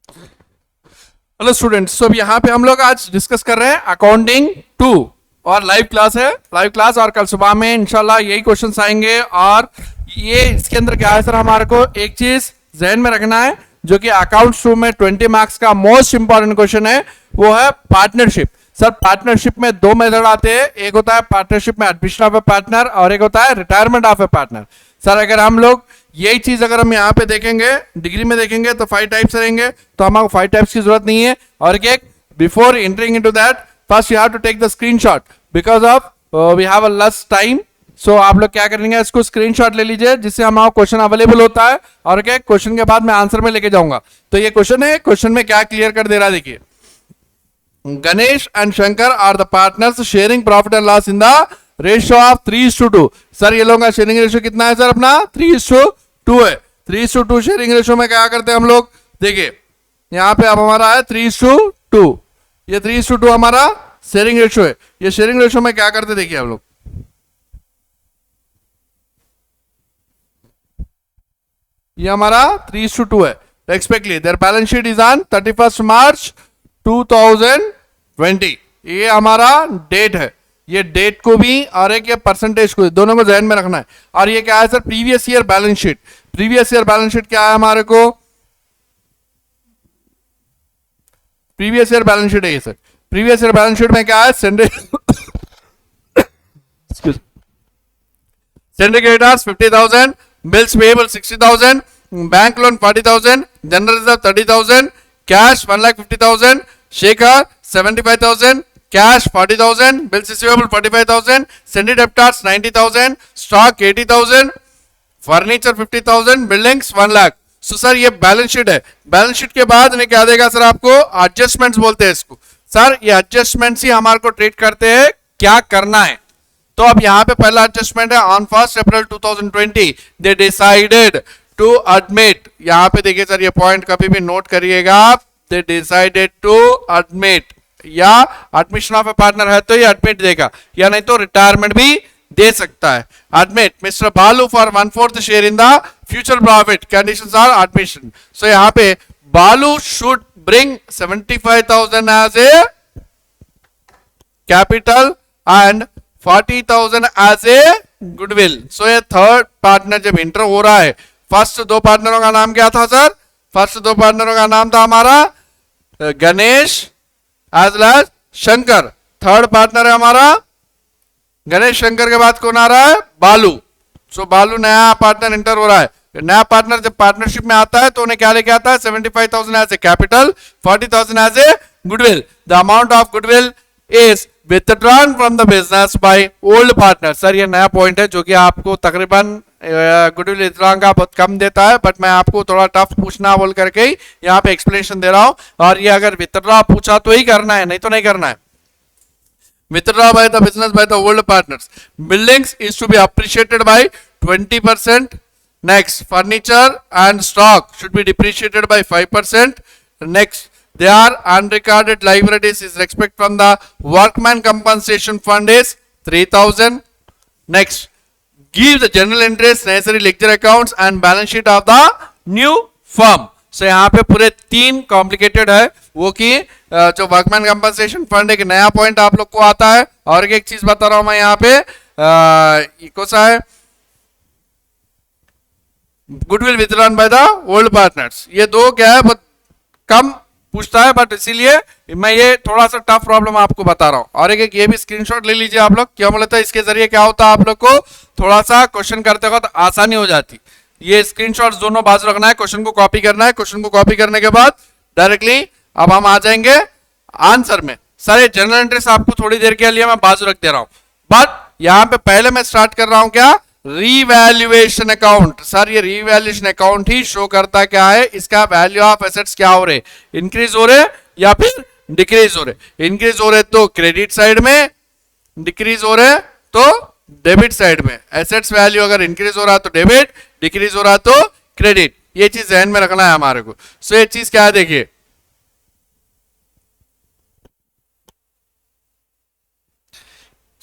Hello students, तो यहाँ पे हम लोग आज डिस्कस कर रहे हैं अकाउंटिंग 2 और लाइव क्लास है। लाइव क्लास और कल सुबह में इंशाल्लाह यही क्वेश्चंस आएंगे। और ये इसके अंदर क्या है सर, हमारे को एक चीज जहन में रखना है जो कि अकाउंट्स 2 में 20 मार्क्स का मोस्ट इंपॉर्टेंट क्वेश्चन है, वो है पार्टनरशिप। सर पार्टनरशिप में दो मेथड आते हैं, एक होता है पार्टनरशिप में एडमिशन ऑफ ए पार्टनर और एक होता है retirement of A partner. Sir अगर हम लोग यही चीज अगर हम यहाँ पे देखेंगे, डिग्री में देखेंगे तो 5 टाइप्स रहेंगे, तो हमारे 5 टाइप्स की जरूरत नहीं है। और एक before entering into that first you have to take the screenshot because of we have a less time. So आप लोग क्या करेंगे, इसको स्क्रीनशॉट ले लीजिए जिससे हमारा क्वेश्चन अवेलेबल होता है। और क्या क्वेश्चन के बाद मैं आंसर में लेके जाऊंगा। तो ये क्वेश्चन है, क्वेश्चन में क्या क्लियर कर दे रहा है देखिए। Ganesh and Shankar are the partners sharing profit and loss in the ratio of 3:2। Sir ये लोगों का शेयरिंग रेशियो कितना है सर, अपना 3:2 है। 3:2 शेयरिंग रेशियो में क्या करते हैं हम लोग, देखिए यहाँ पे अब हमारा है 3:2। ये 3:2 हमारा शेयरिंग रेशियो है। ये शेयरिंग रेशियो में क्या करते देखिए हम लोग, ये हमारा 3:2 है। Expectedly their balance sheet is on 31 March 2020। ये हमारा डेट है, ये डेट को भी और एक ये परसेंटेज को, दोनों को ध्यान में रखना है। और ये क्या है sir, previous year balance sheet. Previous year balance sheet क्या है हमारे को, प्रीवियस ईयर बैलेंस शीट है ये sir. Previous year balance sheet में क्या है, syndicators 50,000, bills payable 60,000, bank loan 40,000, general reserve 30,000, cash 1,50,000, Shekhar 75,000, cash 40,000, bills receivable 45,000, sundry debtors 90,000, stock 80,000, furniture 50,000, buildings 1 lakh. सो sir ये बैलेंस शीट है। बैलेंस शीट के बाद ने क्या देगा सर आपको, एडजस्टमेंट्स बोलते हैं इसको। सर ये एडजस्टमेंट्स ही हमारे को ट्रीट करते हैं क्या करना है। तो अब यहाँ पे पहला एडजस्टमेंट है, on 1 April 2020 they decided to admit. यहाँ पे देखिए सर, ये पॉइंट कभी भी नोट करिएगा आप, दे डिसाइडेड टू एडमिट, या एडमिशन ऑफ ए पार्टनर है तो ये एडमिट देगा, या नहीं तो रिटायरमेंट भी दे सकता है। Admit mister Balu for 1/4 share in the future profit, conditions are admission. So यहाँ पे Balu should bring 75,000 as a capital and 40,000 as a goodwill. So ये थर्ड पार्टनर जब इंटर हो रहा है, फर्स्ट दो पार्टनरों का नाम क्या था सर, फर्स्ट दो पार्टनरों का नाम था हमारा Ganesh as well as Shankar. Third partner है हमारा गणेश शंकर के बाद कौन आ रहा है, बालू। सो बालू नया पार्टनर इंटर हो रहा है। नया पार्टनर जब पार्टनरशिप में आता है तो उन्हें क्या लेके आता है, 75,000 as a capital, 40,000 as a goodwill. The amount of goodwill is withdrawn from the business by old partner। Sir ये नया पॉइंट है जो कि आपको तकरीबन गुडविल विथड्रॉन का बहुत कम देता है, बट मैं आपको थोड़ा टफ पूछना बोल करके ही यहाँ पे एक्सप्लेनेशन दे रहा हूँ। और ये अगर विथड्रॉ पूछा तो ही करना है, नहीं तो नहीं करना है। withdraw by the business by the old partners, buildings is to be appreciated by 20%। next furniture and stock should be depreciated by 5%। next they are unrecorded liabilities is respect from the workman compensation fund is 3,000। next give the general interest necessary ledger accounts and balance sheet of the new firm। सो यहाँ पे पूरे 3 complicated है, वो कि जो workman compensation fund एक नया point आप लोग को आता है। और एक चीज बता रहा हूं मैं यहाँ पे, कौन सा है, goodwill withdrawn by the old partners. ये दो क्या है, बहुत कम पूछता है, बट इसीलिए मैं ये थोड़ा सा टफ प्रॉब्लम आपको बता रहा हूँ। और एक ये भी स्क्रीनशॉट ले लीजिए आप लोग, क्या बोलता है, इसके जरिए क्या होता है आप लोग को थोड़ा सा क्वेश्चन करते वक्त आसानी हो जाती। ये स्क्रीनशॉट्स दोनों बाजू रखना है, क्वेश्चन को कॉपी करना है। क्वेश्चन को कॉपी करने के बाद डायरेक्टली अब हम आ जाएंगे आंसर में। सर ये जनरल इंटरेस्ट आपको थोड़ी देर के लिए मैं बाजू रख दे रहा हूं, बट यहां पे पहले मैं स्टार्ट कर रहा हूं क्या, रीवैल्यूएशन अकाउंट। सर ये रीवैल्यूएशन अकाउंट ही शो करता क्या है, इसका वैल्यू ऑफ एसेट्स क्या हो रहे, इंक्रीज हो रहे या फिर डिक्रीज हो रहे। इंक्रीज हो रहे तो क्रेडिट साइड में, डिक्रीज हो रहे तो डेबिट साइड में। एसेट्स वैल्यू अगर इंक्रीज हो रहा तो डेबिट, डिक्रीज हो रहा तो क्रेडिट। ये चीज ध्यान में रखना है हमारे को। सो ये चीज क्या है देखिए,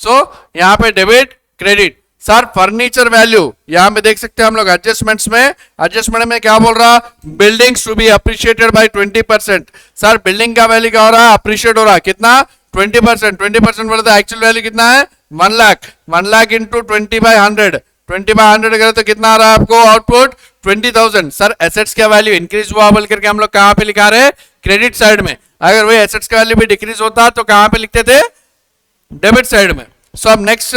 सो यहां पे debit credit. Sir furniture value यहां पे देख सकते हैं हम लोग एडजस्टमेंट्स में, एडजस्टमेंट में क्या बोल रहा, buildings to be appreciated by 20%। Sir building का वैल्यू क्या हो रहा है, अप्रिशिएट हो रहा है, कितना 20%। 20% बोले तो एक्चुअल वैल्यू कितना है 1 लाख। 1 लाख इंटू 20/100, 20/100 करें तो कितना आ रहा है आपको आउटपुट 20,000। सर एसेट्स का वैल्यू इंक्रीज हुआ बोल करके हम लोग कहां पे लिखा रहे, क्रेडिट साइड में। अगर वही एसेट्स का वैल्यू भी डिक्रीज होता तो कहां पे लिखते थे, डेबिट साइड में। सो अब नेक्स्ट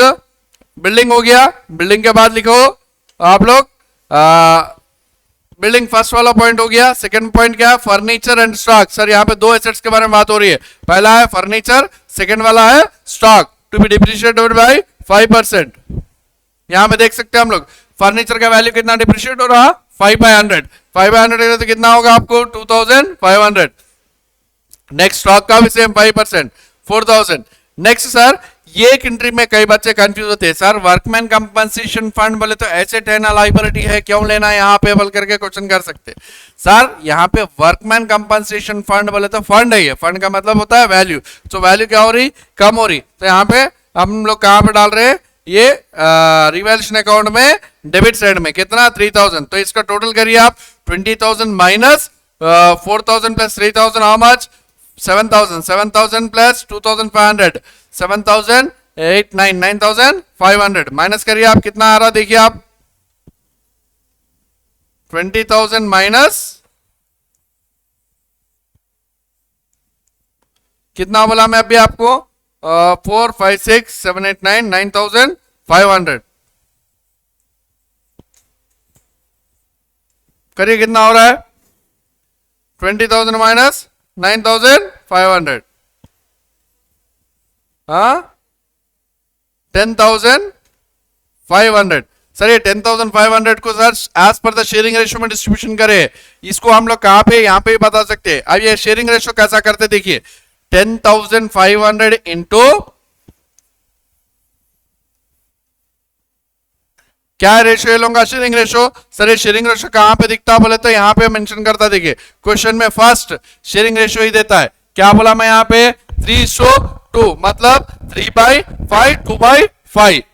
बिल्डिंग हो गया, बिल्डिंग के बाद लिखो आप लोग बिल्डिंग फर्स्ट वाला पॉइंट हो गया। सेकंड पॉइंट क्या है, फर्नीचर एंड स्टॉक। सर यहाँ पे दो एसेट्स के बारे में बात हो रही है, पहला है फर्नीचर, सेकंड वाला है stock to be depreciated by 5%। यहां पे देख सकते हैं हम लोग फर्नीचर का वैल्यू कितना डिप्रिशिएट हो रहा, 5/100। 5/100 तो कितना होगा आपको 2,500। नेक्स्ट स्टॉक का भी सेम 5%, 4,000। नेक्स्ट सर ये एक एंट्री में कई बच्चे कंफ्यूज होते हैं, सर वर्कमैन कंपनसेशन फंड बोले तो एसेट है ना लायबिलिटी है, क्यों लेना है यहाँ पे बोल करके क्वेश्चन कर सकते हैं। सर यहाँ पे वर्कमैन कंपनसेशन फंड बोले तो फंड है, ये फंड का मतलब होता है वैल्यू। तो वैल्यू क्या हो रही, कम हो रही, तो यहाँ पे हम लोग कहाँ पे डाल रहे हैं, ये रिवैल्यूएशन अकाउंट में डेबिट साइड में कितना 3,000। तो इसका टोटल करिए आप 20,000 minus 4,000 plus 3,000 how much 7,000, 7,000 plus 2,500, 7,000 8 9 9,500 minus करिए आप, कितना आ रहा देखिए आप 20,000 माइनस कितना बोला मैं अभी आपको 4 5 6 7 8 9 9,500 करिए, कितना हो रहा है 20,000 माइनस 9,500, हाँ 10,500। सर ये 10,500 को sir as per the sharing ratio में डिस्ट्रीब्यूशन करे, इसको हम लोग कहां पे, यहां पे भी बता सकते हैं। अब ये शेयरिंग रेशियो कैसा करते देखिए, 10,500 इंटू क्या रेशियो लूंगा, शेयरिंग रेशियो। सर ये शेयरिंग रेशियो कहां पे दिखता बोले तो यहाँ पे मेंशन करता, देखिए क्वेश्चन में फर्स्ट शेयरिंग रेशियो ही देता है, क्या बोला मैं यहाँ पे 3:2, मतलब 3/5 2/5,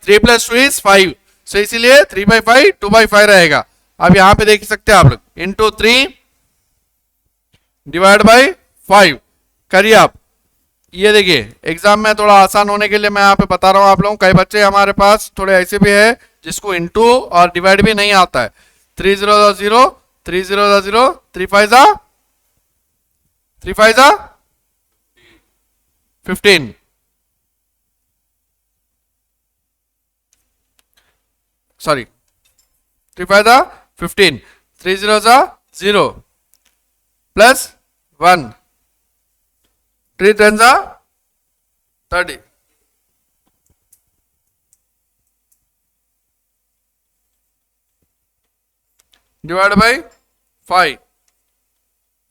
3 + 2 = 5, सो इसीलिए 3/5 2/5 रहेगा। अब यहाँ पे देख सकते हैं आप लोग इंटू 3 डिवाइड बाई 5 करिए आप। ये देखिए एग्जाम में थोड़ा आसान होने के लिए मैं यहाँ पे बता रहा हूँ आप लोगों, कई बच्चे हमारे पास थोड़े ऐसे भी है जिसको इंटू और डिवाइड भी नहीं आता है। 3 0 0 3 0 0 3 5 3 5 15, sorry 3 5 15, 3 0 0 plus 1, 3 10 30, divide by 5,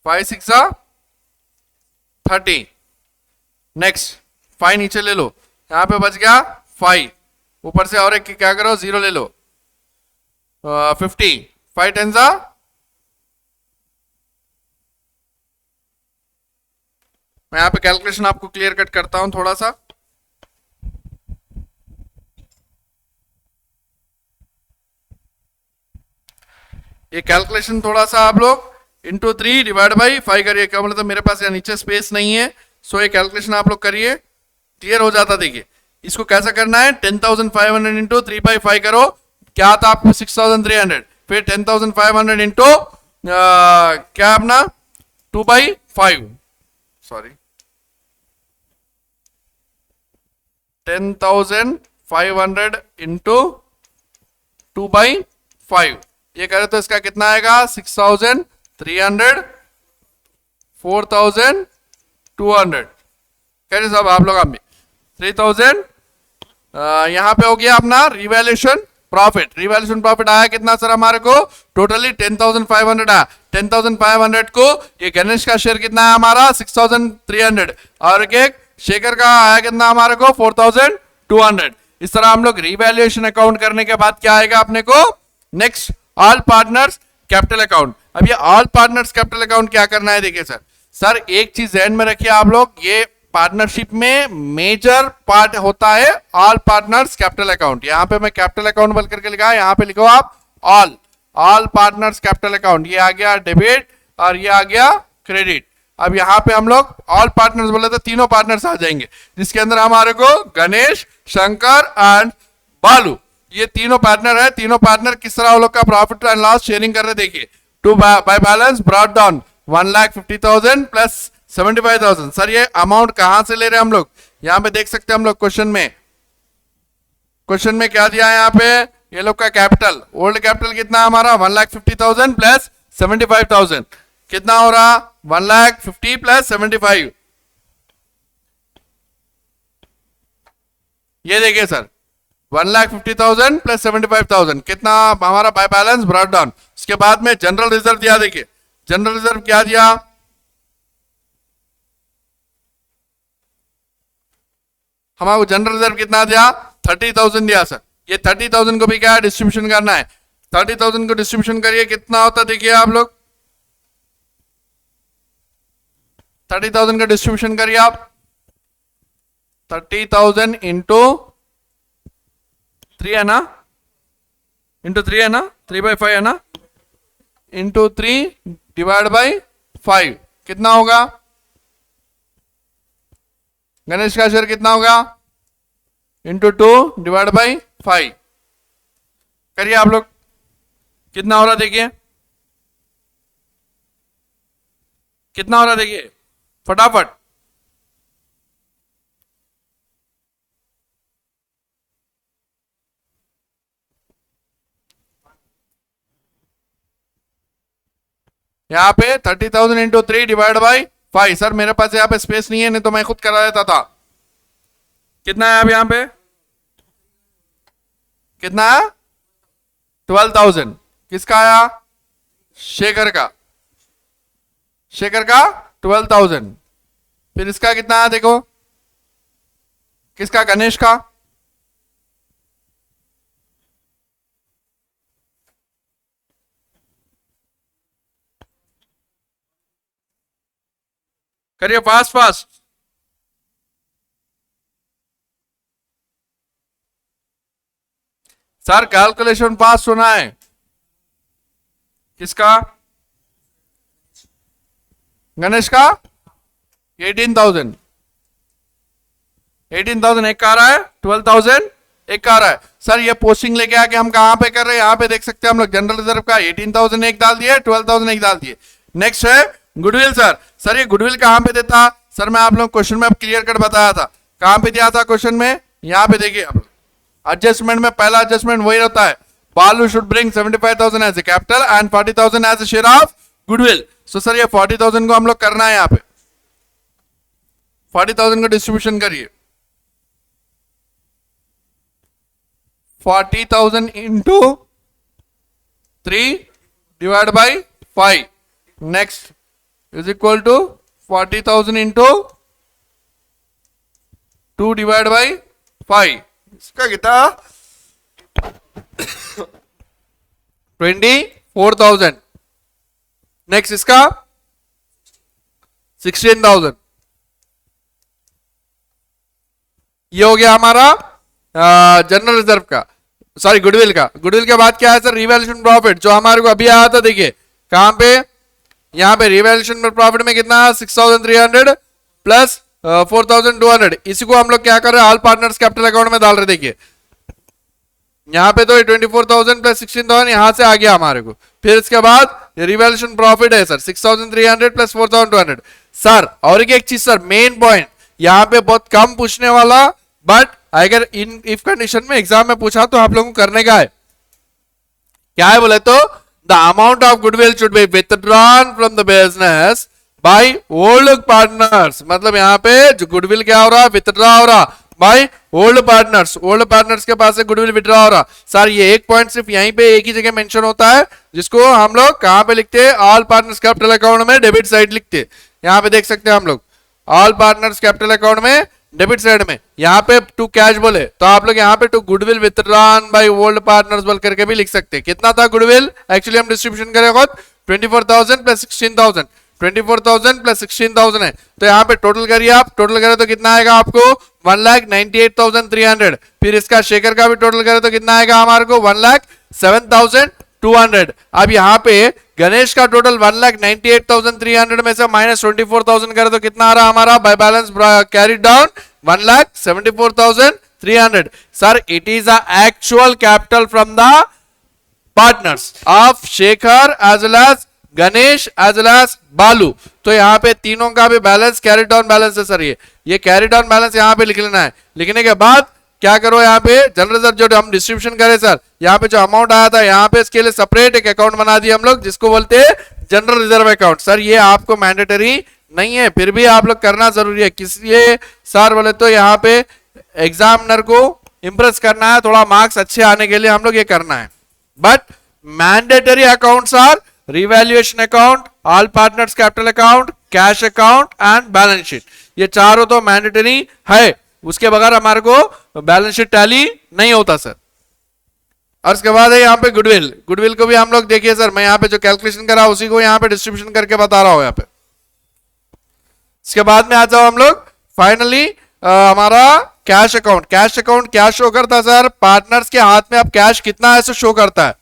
5 6 30। Next 5 नीचे ले लो, यहां पे बच गया 5, ऊपर से और एक क्या करो 0 ले लो, 50, 5 10 मैं यहां पे कैलकुलेशन आपको क्लियर कट करता हूं थोड़ा सा। ये कैलकुलेशन थोड़ा सा आप लोग इंटू 3 डिवाइड बाई 5 करिए, क्या मतलब मेरे पास यहाँ नीचे स्पेस नहीं है, सो ये कैलकुलेशन आप लोग करिए, क्लियर हो जाता। देखिए इसको कैसा करना है, 10,500 इंटू 3/5 करो, क्या था आपको 6,300, फिर 10,500 इंटू क्या अपना 2/5, सॉरी 10,500 इंटू 2/5 ये करे तो इसका कितना आएगा 6,300, 4,200 कैसे सब आप लोग आप 3,000। यहां पे हो गया अपना रिवैल्यूएशन प्रॉफिट। रिवैल्यूएशन प्रॉफिट आया कितना सर हमारे को, टोटली 10,500 आया। 10,500 को ये गणेश का शेयर कितना है हमारा 6,300 और एक शेखर का आया कितना हमारे को 4,200। इस तरह हम लोग रिवैल्यूएशन अकाउंट करने के बाद क्या आएगा अपने को, next all partners capital account. अब ये ऑल पार्टनर्स कैपिटल अकाउंट क्या करना है, देखिए सर एक चीज ध्यान में रखिए आप लोग, ये पार्टनरशिप में मेजर पार्ट होता है ऑल पार्टनर्स कैपिटल अकाउंट। यहां पे मैं कैपिटल अकाउंट बोल करके लिखा है, यहां पे लिखो आप ऑल पार्टनर्स कैपिटल अकाउंट। ये आ गया डेबिट और ये आ गया क्रेडिट। अब यहाँ पे हम लोग ऑल पार्टनर्स बोले तो तीनों पार्टनर्स आ जाएंगे, जिसके अंदर हमारे को गणेश, शंकर एंड बालू, ये तीनों पार्टनर है। तीनों पार्टनर किस तरह वो लोग का प्रॉफिट एंड लॉस शेयरिंग कर रहे देखिए। To by balance brought down 1,50,000 plus 75,000। Sir ये अमाउंट कहां से ले रहे हैं हम लोग? यहां पे देख सकते हैं हम लोग क्वेश्चन में क्या दिया है यहाँ पे, ये लोग का कैपिटल, ओल्ड कैपिटल कितना है हमारा 1,50,000 प्लस 75,000, कितना हो रहा 1,50,000 प्लस 75। ये देखिए सर 1,50,000 प्लस 75,000 कितना हमारा बाय बैलेंस ब्रॉट डाउन। उसके बाद में जनरल रिजर्व दिया, देखिए जनरल रिजर्व क्या दिया, हमारा जनरल रिजर्व कितना दिया 30,000 दिया सर। ये 30,000 को भी क्या डिस्ट्रीब्यूशन करना है, 30,000 को डिस्ट्रीब्यूशन करिए कितना होता देखिए आप लोग, 30,000 का डिस्ट्रीब्यूशन करिए आप, 30,000 इंटू 3 है ना, इंटू 3 है ना, 3/5 है ना, इंटू 3 डिवाइड बाई 5 कितना होगा, गणेश का शेयर कितना होगा, इंटू 2 डिवाइड बाई 5 करिए आप लोग, कितना हो रहा देखिए, कितना हो रहा देखिए फटाफट। यहाँ पे 30,000 इंटू 3 डिवाइड बाई 5। सर मेरे पास यहाँ पे स्पेस नहीं है, नहीं तो मैं खुद करा देता था। कितना है अब यहाँ पे, कितना है 12,000, किसका आया शेखर का, शेखर का 12,000। फिर इसका कितना है देखो, किसका गणेश का, करिए फास्ट फास्ट। सर कैलकुलेशन पास होना है, किसका गणेश का 18,000, 18,000 एक आ रहा है, 12,000 एक आ रहा है। सर ये पोस्टिंग लेके आके हम कहां पे कर रहे हैं, यहां पे देख सकते हैं हम लोग जनरल रिजर्व का 18,000 एक डाल दिए, 12,000 एक डाल दिए। नेक्स्ट है गुडविल। सर ये गुडविल कहां पे देता, सर मैं आप लोग क्वेश्चन में क्लियर कट बताया था, कहां पे दिया था क्वेश्चन में, यहां पे देखिए आप एडजस्टमेंट में पहला एडजस्टमेंट वही रहता है, Balu should bring 75,000 as a capital and 40,000 as a share of goodwill. So sir ये 40,000 को हम लोग करना है, यहाँ पे 40,000 को डिस्ट्रीब्यूशन करिए, 40,000 into 3 divide by 5 next is equal to 40,000 into 2 divide by 5, इसका कितना 24,000। नेक्स्ट इसका 16,000। ये हो गया हमारा जनरल रिजर्व का, सॉरी गुडविल का। गुडविल के बाद क्या है सर, रिवैल्यूएशन प्रॉफिट, जो हमारे को अभी आया था देखिए कहां पे, यहां पे रिवैल्यूएशन प्रॉफिट में कितना 6,300 प्लस 4,200। इसी को हम लोग क्या कर रहे हैं, ऑल पार्टनर्स कैपिटल अकाउंट में डाल रहे। देखिए यहाँ पे तो 24,000 प्लस 16,000 यहां से आ गया हमारे को। फिर इसके बाद रिवैल्यूएशन प्रॉफिट है सर 6,300 प्लस 4,200। सर और एक चीज सर, मेन पॉइंट यहाँ पे बहुत कम पूछने वाला, बट अगर इन इफ कंडीशन में एग्जाम में पूछा तो आप लोगों को करने का है, क्या है बोले तो the amount of goodwill should be withdrawn from the business by old partners. मतलब यहाँ पे जो गुडविल क्या हो रहा है, विथड्रॉ हो रहा bye old partners, old partners के पास से गुडविल विथड्रॉ हो रहा। सर ये एक पॉइंट सिर्फ यहीं पे एक ही जगह मेंशन होता है, जिसको हम लोग कहां पे लिखते हैं, ऑल पार्टनर्स कैपिटल अकाउंट में डेबिट साइड लिखते हैं। यहाँ पे देख सकते हैं हम लोग ऑल पार्टनर्स कैपिटल अकाउंट में डेबिट साइड में, यहाँ पे टू कैश बोले तो आप लोग यहाँ पे to goodwill withdrawn by old partners बोल करके भी लिख सकते हैं। कितना था गुडविल, एक्चुअली हम डिस्ट्रीब्यूशन करें खुद 24,000 प्लस 16,000, 24,000 प्लस 16,000 है, तो यहाँ पे टोटल करिए आप, टोटल करें तो कितना आएगा आपको 1,98,300। फिर इसका शेखर का भी टोटल करें तो कितना आएगा हमारे को 1,07,200। अब यहाँ पे गणेश का टोटल 1,98,300 में से माइनस 24,000 करें तो कितना आ रहा हमारा by balance carry down 1,74,300। Sir it is the actual capital from the partners of Shekhar as well as Ganesh as well as Balu. तो यहाँ पे तीनों का भी बैलेंस कैरी डाउन बैलेंस है सर। ये कैरी डाउन बैलेंस यहाँ पे लिख लेना है। लिखने के बाद क्या करो, यहाँ पे जनरल रिजर्व जो हम डिस्ट्रीब्यूशन करें सर, यहाँ पे जो अमाउंट आया था यहाँ पे इसके लिए सेपरेट एक अकाउंट बना दिया हम लोग, जिसको बोलते हैं जनरल रिजर्व अकाउंट। सर ये आपको मैंडेटरी नहीं है, फिर भी आप लोग करना जरूरी है। किस लिए सर बोले तो यहाँ पे एग्जामिनर को इंप्रेस करना है, थोड़ा मार्क्स अच्छे आने के लिए हम लोग ये करना है। But mandatory accounts are revaluation account, all partners capital account, cash account and balance sheet. ये चारों तो मैंडेटरी है, उसके बगैर हमारे को बैलेंस शीट टैली नहीं होता सर। और उसके बाद है यहाँ पे गुडविल। गुडविल को भी हम लोग देखिए सर, मैं यहाँ पे जो कैलकुलेशन करा उसी को यहाँ पे डिस्ट्रीब्यूशन करके बता रहा हूं यहाँ पे। इसके बाद में आ जाओ हम लोग फाइनली हमारा कैश अकाउंट। कैश अकाउंट क्या शो करता है सर, पार्टनर्स के हाथ में अब कैश कितना है ऐसे शो करता है।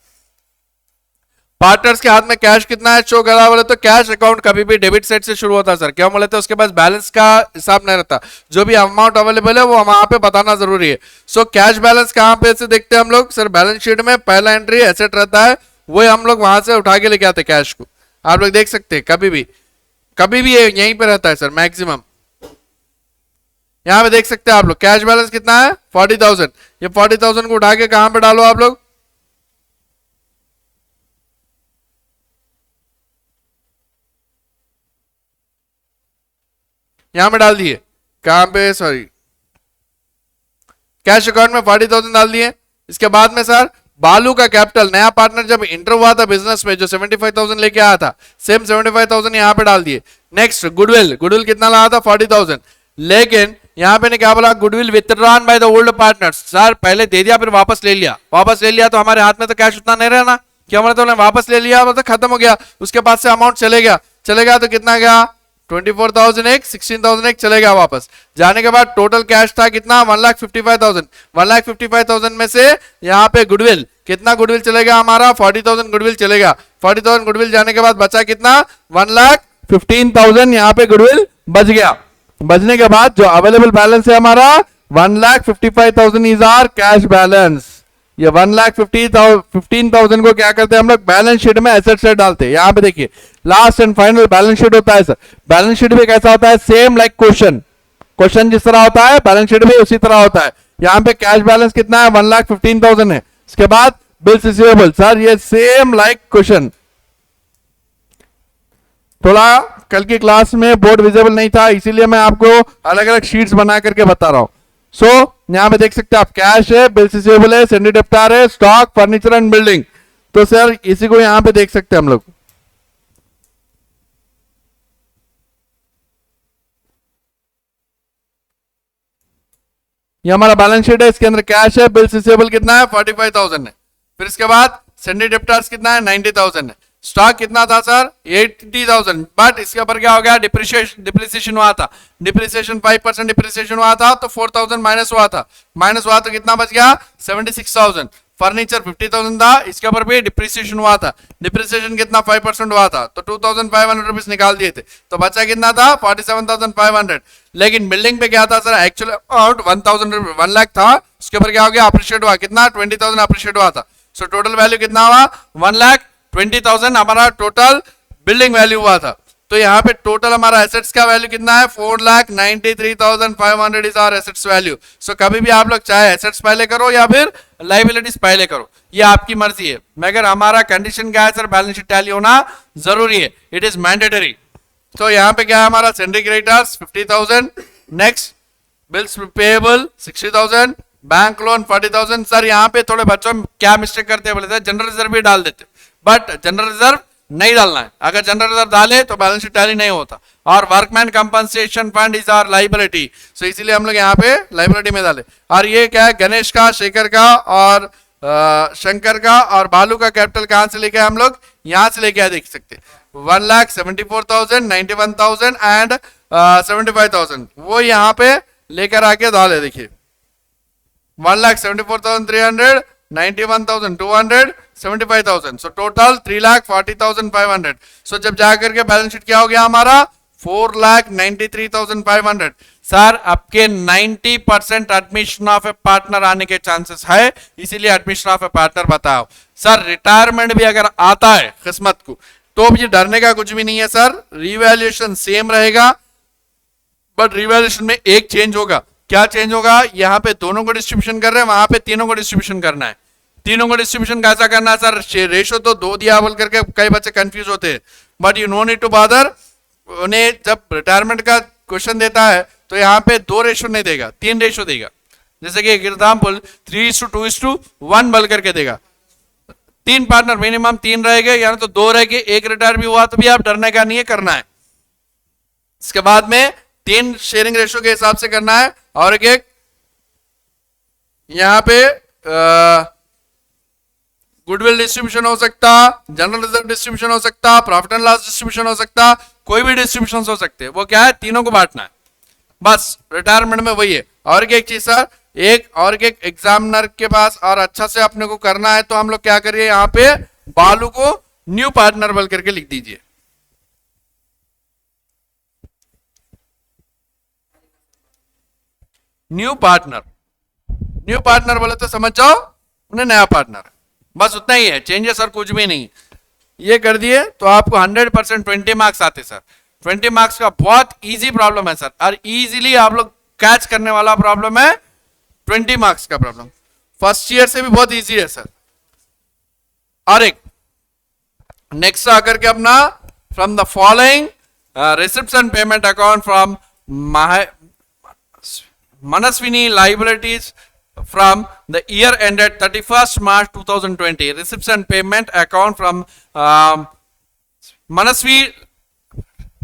पार्टनर्स के हाथ में कैश कितना है शो करा बोले तो कैश अकाउंट कभी भी डेबिट साइड से शुरू होता है सर। क्यों बोले तो उसके पास बैलेंस का हिसाब नहीं रहता, जो भी अमाउंट अवेलेबल है वो वहां पे बताना जरूरी है। सो कैश बैलेंस कहां पे से देखते हैं हम लोग सर, बैलेंस शीट में पहला एंट्री एसेट रहता है, वो हम लोग वहां से उठा के लेके आते कैश को। आप लोग देख सकते हैं कभी भी यहीं पे रहता है सर मैक्सिमम। यहां पे देख सकते हैं आप लोग कैश बैलेंस कितना है 40,000। ये 40,000 को उठा के कहां पे डालो आप लोग, यहां पे डाल दिए। कहां पे, सॉरी कैश अकाउंट में 40,000 डाल दिए। इसके बाद में सर बालू का कैपिटल, नया पार्टनर जब इंटर हुआ था बिजनेस में, जो 75,000 लेके आया था, सेम 75,000 यहां पे डाल दिए। नेक्स्ट गुडविल, गुडविल कितना लाया था 40,000, लेकिन यहां पे ने क्या बोला goodwill withdrawn by the old partners. Sir पहले दे दिया फिर वापस ले लिया, वापस ले लिया तो हमारे हाथ में तो कैश उतना नहीं रहना। क्या मतलब तो वापस ले लिया मतलब खत्म हो गया, उसके बाद से अमाउंट चलेगा तो कितना गया 24,000 एक 16,000 एक चलेगा वापस। जाने के बाद टोटल कैश था कितना 1,55,000। 1,55,000 में से यहाँ पे गुडविल कितना, गुडविल चलेगा हमारा 40,000 गुडविल चलेगा। 40,000 गुडविल जाने के बाद बचा कितना 1,15,000 यहाँ पे गुडविल बच गया। बचने के बाद जो अवेलेबल बैलेंस है हमारा 1,55,000 इज आवर कैश बैलेंस। ये 1,15,000 को क्या करते हैं हम लोग बैलेंस शीट में एसेट से डालते हैं। यहाँ पे देखिए last and final balance sheet होता है सर। बैलेंस शीट भी कैसा होता है, सेम लाइक क्वेश्चन जिस तरह होता है बैलेंस शीट भी उसी तरह होता है। यहाँ पे कैश बैलेंस कितना है 1,15,000 है। इसके बाद बिल्स रिसीवेबल, सर ये सेम लाइक क्वेश्चन। थोड़ा कल की क्लास में बोर्ड विजिबल नहीं था, इसीलिए मैं आपको अलग अलग शीट्स बना करके बता रहा हूं। सो यहां पे देख सकते हैं आप कैश है, बिल्स रिसीवेबल है, सेंडी डेप्टार है, स्टॉक, फर्नीचर एंड बिल्डिंग। तो सर इसी को यहां पे देख सकते हैं हम लोग। ये हमारा बैलेंस शीट है, इसके अंदर कैश है, बिल्स रिसीवेबल कितना है 45,000 है। फिर इसके बाद सेंडी डेप्टार्स कितना है 90,000 है। स्टॉक कितना था सर 80,000, बट इसके ऊपर क्या हो गया डिप्रिसिएशन हुआ था। डिप्रिसिएशन 5% डिप्रिसिएशन हुआ था तो 4,000 माइनस हुआ तो कितना बच गया 76,000। फर्नीचर 50,000 था, इसके ऊपर भी डिप्रिसिएशन हुआ था। डिप्रिसिएशन कितना 5% हुआ था तो 2,500 रुपीज निकाल दिए थे, तो बचा कितना था 47,500। लेकिन बिल्डिंग पे क्या था सर, एक्चुअल अमाउंट 1 लाख था, उसके ऊपर क्या हो गया अप्रिशिएट हुआ कितना 20,000 अप्रिशिएट हुआ था। सो टोटल वैल्यू कितना हुआ 1,20,000 हमारा टोटल बिल्डिंग वैल्यू हुआ था। तो यहाँ पे टोटल हमारा एसेट्स का वैल्यू कितना है 4,93,500 इज आवर एसेट्स वैल्यू। सो कभी भी आप लोग चाहे एसेट्स पहले करो या फिर लायबिलिटीज पहले करो, ये आपकी मर्जी है, मगर हमारा कंडीशन क्या है सर बैलेंस शीट टैली होना जरूरी है, इट इज मैंडेटरी। तो यहाँ पे क्या है हमारा sundry creditors 50,000, next bills payable 60,000, bank loan 40,000। Sir यहाँ पे थोड़े बच्चों क्या मिस्टेक करते हैं बोले थे जनरल रिजर्व भी डाल देते, बट जनरल रिजर्व नहीं डालना है। अगर जनरल रिजर्व डाले तो बैलेंस शीट टैली नहीं होता। और workman compensation fund is our liability, so इसीलिए हम लोग यहाँ पे लायबिलिटी में डाले। और ये क्या है गणेश का, शेखर का और शंकर का और बालू का कैपिटल कहां से लेके हम लोग यहाँ से लेके आए देख सकते हैं। 1,74,000, 91,000 एंड 75,000 वो यहाँ पे लेकर आके डाले। देखिए 1,74,300, 91,200, 75,000, सो टोटल 3,40,500। सो जब जाकर के बैलेंस शीट क्या हो गया हमारा 4,93,500। सर आपके 90% एडमिशन ऑफ ए पार्टनर आने के चांसेस है, इसीलिए एडमिशन ऑफ ए पार्टनर बताओ। सर रिटायरमेंट भी अगर आता है किस्मत को तो भी डरने का कुछ भी नहीं है सर, रिवैल्यूएशन सेम रहेगा, बट रिवैल्यूएशन में एक चेंज होगा। क्या चेंज होगा, यहाँ पे दोनों को डिस्ट्रीब्यूशन कर रहे हैं, वहां पे तीनों को डिस्ट्रीब्यूशन करना है। तीनों को डिस्ट्रीब्यूशन कैसा करना है सर, रेशो तो 2 दिया बोल करके कई बच्चे कंफ्यूज होते हैं, but you no need to bother. उन्हें जब रिटायरमेंट का क्वेश्चन देता है तो यहाँ पे 2 रेशो नहीं देगा, 3 रेशो देगा। जैसे कि एग्जाम्पल 3:2:1 बोल करके देगा। 3 पार्टनर मिनिमम 3 रहेंगे, यानी तो 2 रहेंगे, एक रिटायर भी हुआ तो भी आप डरने का नहीं है, करना है। इसके बाद में 3 शेयरिंग रेशो के हिसाब से करना है, और एक यहां पे गुडविल डिस्ट्रीब्यूशन हो सकता, जनरल रिजर्व डिस्ट्रीब्यूशन हो सकता, प्रॉफिट एंड लॉस डिस्ट्रीब्यूशन हो सकता, कोई भी डिस्ट्रीब्यूशन हो सकते हैं। वो क्या है, तीनों को बांटना है बस। रिटायरमेंट में वही है। और एक चीज सर, एक एग्जामिनर के पास और अच्छा से अपने को करना है तो हम लोग क्या करिए, यहाँ पे बालू को न्यू पार्टनर बोल करके लिख दीजिए। न्यू पार्टनर बोले तो समझ जाओ उन्हें नया पार्टनर, बस उतना ही है, चेंजेस और कुछ भी नहीं। ये कर दिए तो आपको 100% 20 मार्क्स आते सर। 20 मार्क्स का बहुत इजी प्रॉब्लम है सर, और इजीली आप लोग कैच करने वाला प्रॉब्लम है 20 मार्क्स का प्रॉब्लम। फर्स्ट ईयर से भी बहुत इजी है सर। और एक नेक्स्ट आकर के अपना from the following receipts and payment account from Manaswini liabilities from the year ended 31st March 2020. Receipts and payment account from Manaswi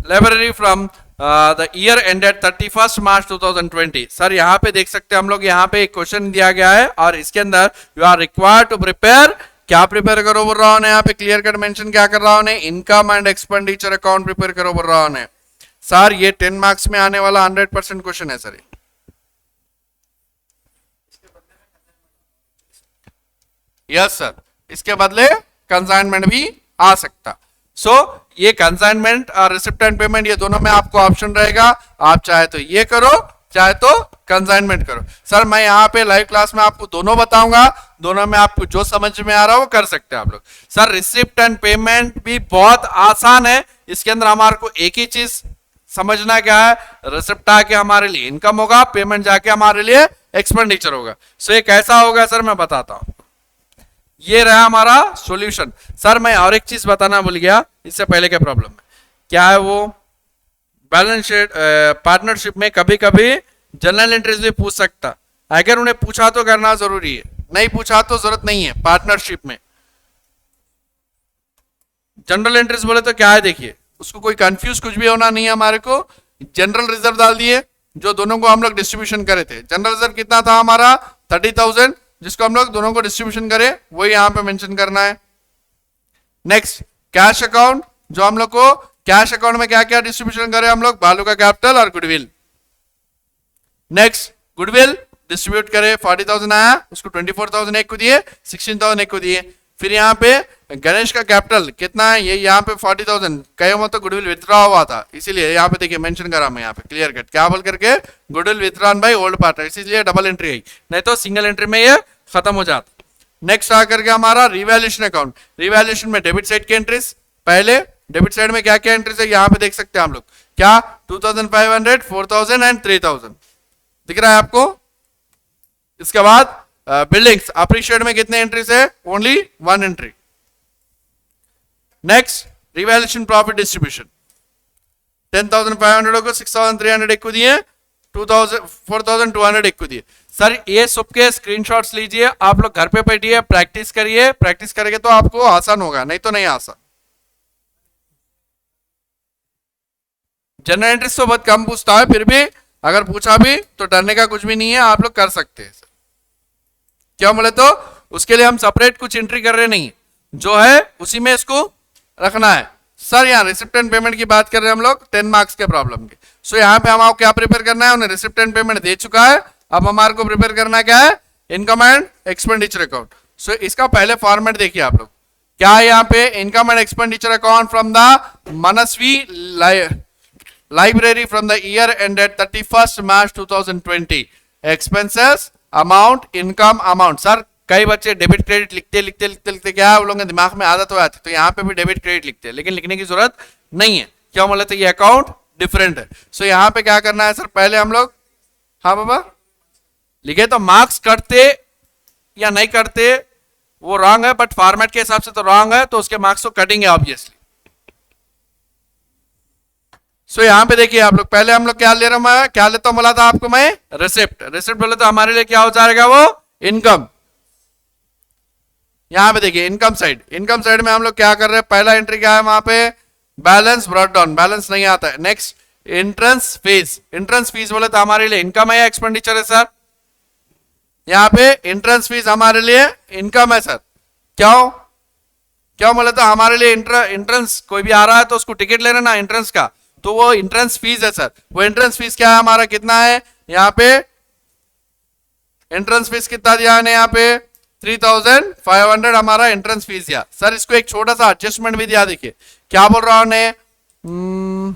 library from the year ended 31st March 2020. Sir यहाँ पे देख सकते हैं हम लोग, यहाँ पे एक क्वेश्चन दिया गया है और इसके अंदर you are required to prepare, क्या प्रिपेयर करो बोल रहा हूँ यहाँ पे क्लियर कट मेंशन क्या कर रहा हूँ, income and expenditure account prepare करो बोल रहा हूँ सर। ये 10 मार्क्स में आने वाला 100% क्वेश्चन है सर। यस सर, इसके बदले कंसाइनमेंट भी आ सकता। सो ये कंसाइनमेंट और रिसिप्ट एंड पेमेंट ये दोनों में आपको ऑप्शन रहेगा, आप चाहे तो ये करो चाहे तो कंसाइनमेंट करो। सर मैं यहाँ पे लाइव क्लास में आपको दोनों बताऊंगा, दोनों में आपको जो समझ में आ रहा है वो कर सकते हैं आप लोग। सर रिसिप्ट एंड पेमेंट भी बहुत आसान है, इसके अंदर हमारे को एक ही चीज समझना क्या है, रिसिप्ट आके हमारे लिए इनकम होगा, पेमेंट जाके हमारे लिए एक्सपेंडिचर होगा। सो ये कैसा होगा सर मैं बताता हूं। ये रहा हमारा सॉल्यूशन। सर मैं और एक चीज बताना भूल गया इससे पहले के प्रॉब्लम में, क्या है वो, बैलेंस शीट पार्टनरशिप में कभी कभी जनरल एंट्रीज भी पूछ सकता, अगर उन्हें पूछा तो करना जरूरी है, नहीं पूछा तो जरूरत नहीं है। पार्टनरशिप में जनरल एंट्रीज बोले तो क्या है, देखिए उसको कोई कंफ्यूज कुछ भी होना नहीं है हमारे को। जनरल रिजर्व डाल दिए, जो दोनों को हम लोग डिस्ट्रीब्यूशन करे थे। जनरल रिजर्व कितना था हमारा 30,000, जिसको हम लोग दोनों को डिस्ट्रीब्यूशन करें वही यहां पे मेंशन करना है। नेक्स्ट कैश अकाउंट, जो हम लोग को कैश अकाउंट में क्या क्या डिस्ट्रीब्यूशन करें हम लोग, बालू का कैपिटल और गुडविल। नेक्स्ट गुडविल डिस्ट्रीब्यूट करे, 40,000 आया, उसको 24,000 एक को दिए, 16,000 एक को दिए। फिर यहाँ पे गणेश का कैपिटल कितना है, ये यहाँ पे 40,000, कई मत तो गुडविल विथड्रॉ हुआ था, इसीलिए यहाँ पे देखिए मेंशन करा मैं यहाँ पे क्लियर कट, क्या बोल करके goodwill withdrawn by old partner, इसीलिए डबल एंट्री आई, नहीं तो सिंगल एंट्री में ये खत्म हो जाता। नेक्स्ट आकर के हमारा रिवैल्यूएशन अकाउंट। रिवैल्यूएशन में डेबिट साइड की एंट्रीज, पहले डेबिट साइड में क्या क्या एंट्रीज है यहाँ पे देख सकते हैं हम लोग, क्या 2,500, 4,000 एंड 3,000 दिख रहा है आपको। इसके बाद बिल्डिंग्स अप्रिशिएट में कितने एंट्रीज है, only 1 entry. Next revaluation profit distribution, 10,500 को 6,300 एक को दिए, 4,200 एक को दिए। सर ये सबके स्क्रीनशॉट्स लीजिए, आप लोग घर पे बैठिए प्रैक्टिस करिए, प्रैक्टिस करेंगे तो आपको आसान होगा, नहीं तो नहीं आसान। जनरल एंट्रीज तो बहुत कम पूछता है, फिर भी अगर पूछा भी तो डरने का कुछ भी नहीं है, आप लोग कर सकते हैं। क्यों बोले तो उसके लिए हम सेपरेट कुछ एंट्री कर रहे नहीं, जो है उसी में इसको रखना है। सर यहाँ रिसिप्ट एंड पेमेंट की बात कर रहे हैं हम लोग 10 मार्क्स के प्रॉब्लम की। सो यहाँ पे हमारे क्या प्रिपेयर करना है, उन्हें रिसिप्ट एंड पेमेंट दे चुका है, अब हमारे को प्रिपेयर करना क्या है, इनकम एंड एक्सपेंडिचर अकाउंट। सो इसका पहले फॉर्मेट देखिए आप लोग, क्या है यहाँ पे, income and expenditure account from the Manasvi library from the year ended 31 March 2020, expenses amount, income amount. Sir कई बच्चे डेबिट क्रेडिट लिखते लिखते लिखते लिखते क्या है, वो लोगों के दिमाग में आदत हो जाती है, तो यहाँ पे भी डेबिट क्रेडिट लिखते हैं, लेकिन लिखने की जरूरत नहीं है, क्यों बोले तो ये अकाउंट डिफरेंट है। सो यहाँ पे क्या करना है सर, पहले हम लोग, हाँ बाबा लिखे तो मार्क्स कटते या नहीं करते वो रॉन्ग है, बट फॉर्मेट के हिसाब से तो रॉन्ग है, तो उसके मार्क्स तो कटेंगे ऑब्वियसली। सो यहाँ पे देखिए आप लोग, पहले हम लोग क्या ले रहा हूं, क्या लेता हूं बोला था आपको मैं, रिसिप्ट। रिसिप्ट बोले तो हमारे लिए क्या हो जाएगा, वो इनकम। यहां पे देखिए इनकम साइड, इनकम साइड में हम लोग क्या कर रहे हैं, पहला एंट्री क्या है वहां पे, बैलेंस ब्रॉट डाउन, बैलेंस नहीं आता है। Next entrance fees, entrance fees बोले तो हमारे लिए इनकम है या एक्सपेंडिचर है सर, यहाँ पे एंट्रेंस फीस हमारे लिए इनकम है सर। क्यों, क्यों बोले तो हमारे लिए एंट्रेंस कोई भी आ रहा है तो उसको टिकट लेना ना एंट्रेंस का, तो वो एंट्रेंस फीस है सर। वो एंट्रेंस फीस क्या है हमारा, कितना है यहाँ पे, एंट्रेंस फीस कितना दिया है यहाँ पे, 3500 हमारा एंट्रेंस फीस दिया सर। इसको एक छोटा सा एडजस्टमेंट भी दिया, देखिए क्या बोल रहा हूं,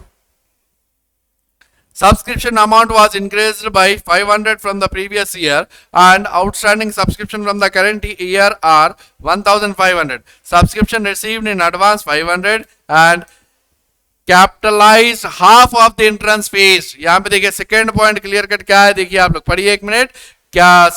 subscription amount was increased by 500 from the previous year and outstanding subscription from the current year are 1500. Subscription received in advance 500 and capitalize half of the entrance fees. यहाँ पे देखिए सेकेंड पॉइंट क्लियर कट क्या है, देखिए आप लोग पढ़िए एक मिनट, क्या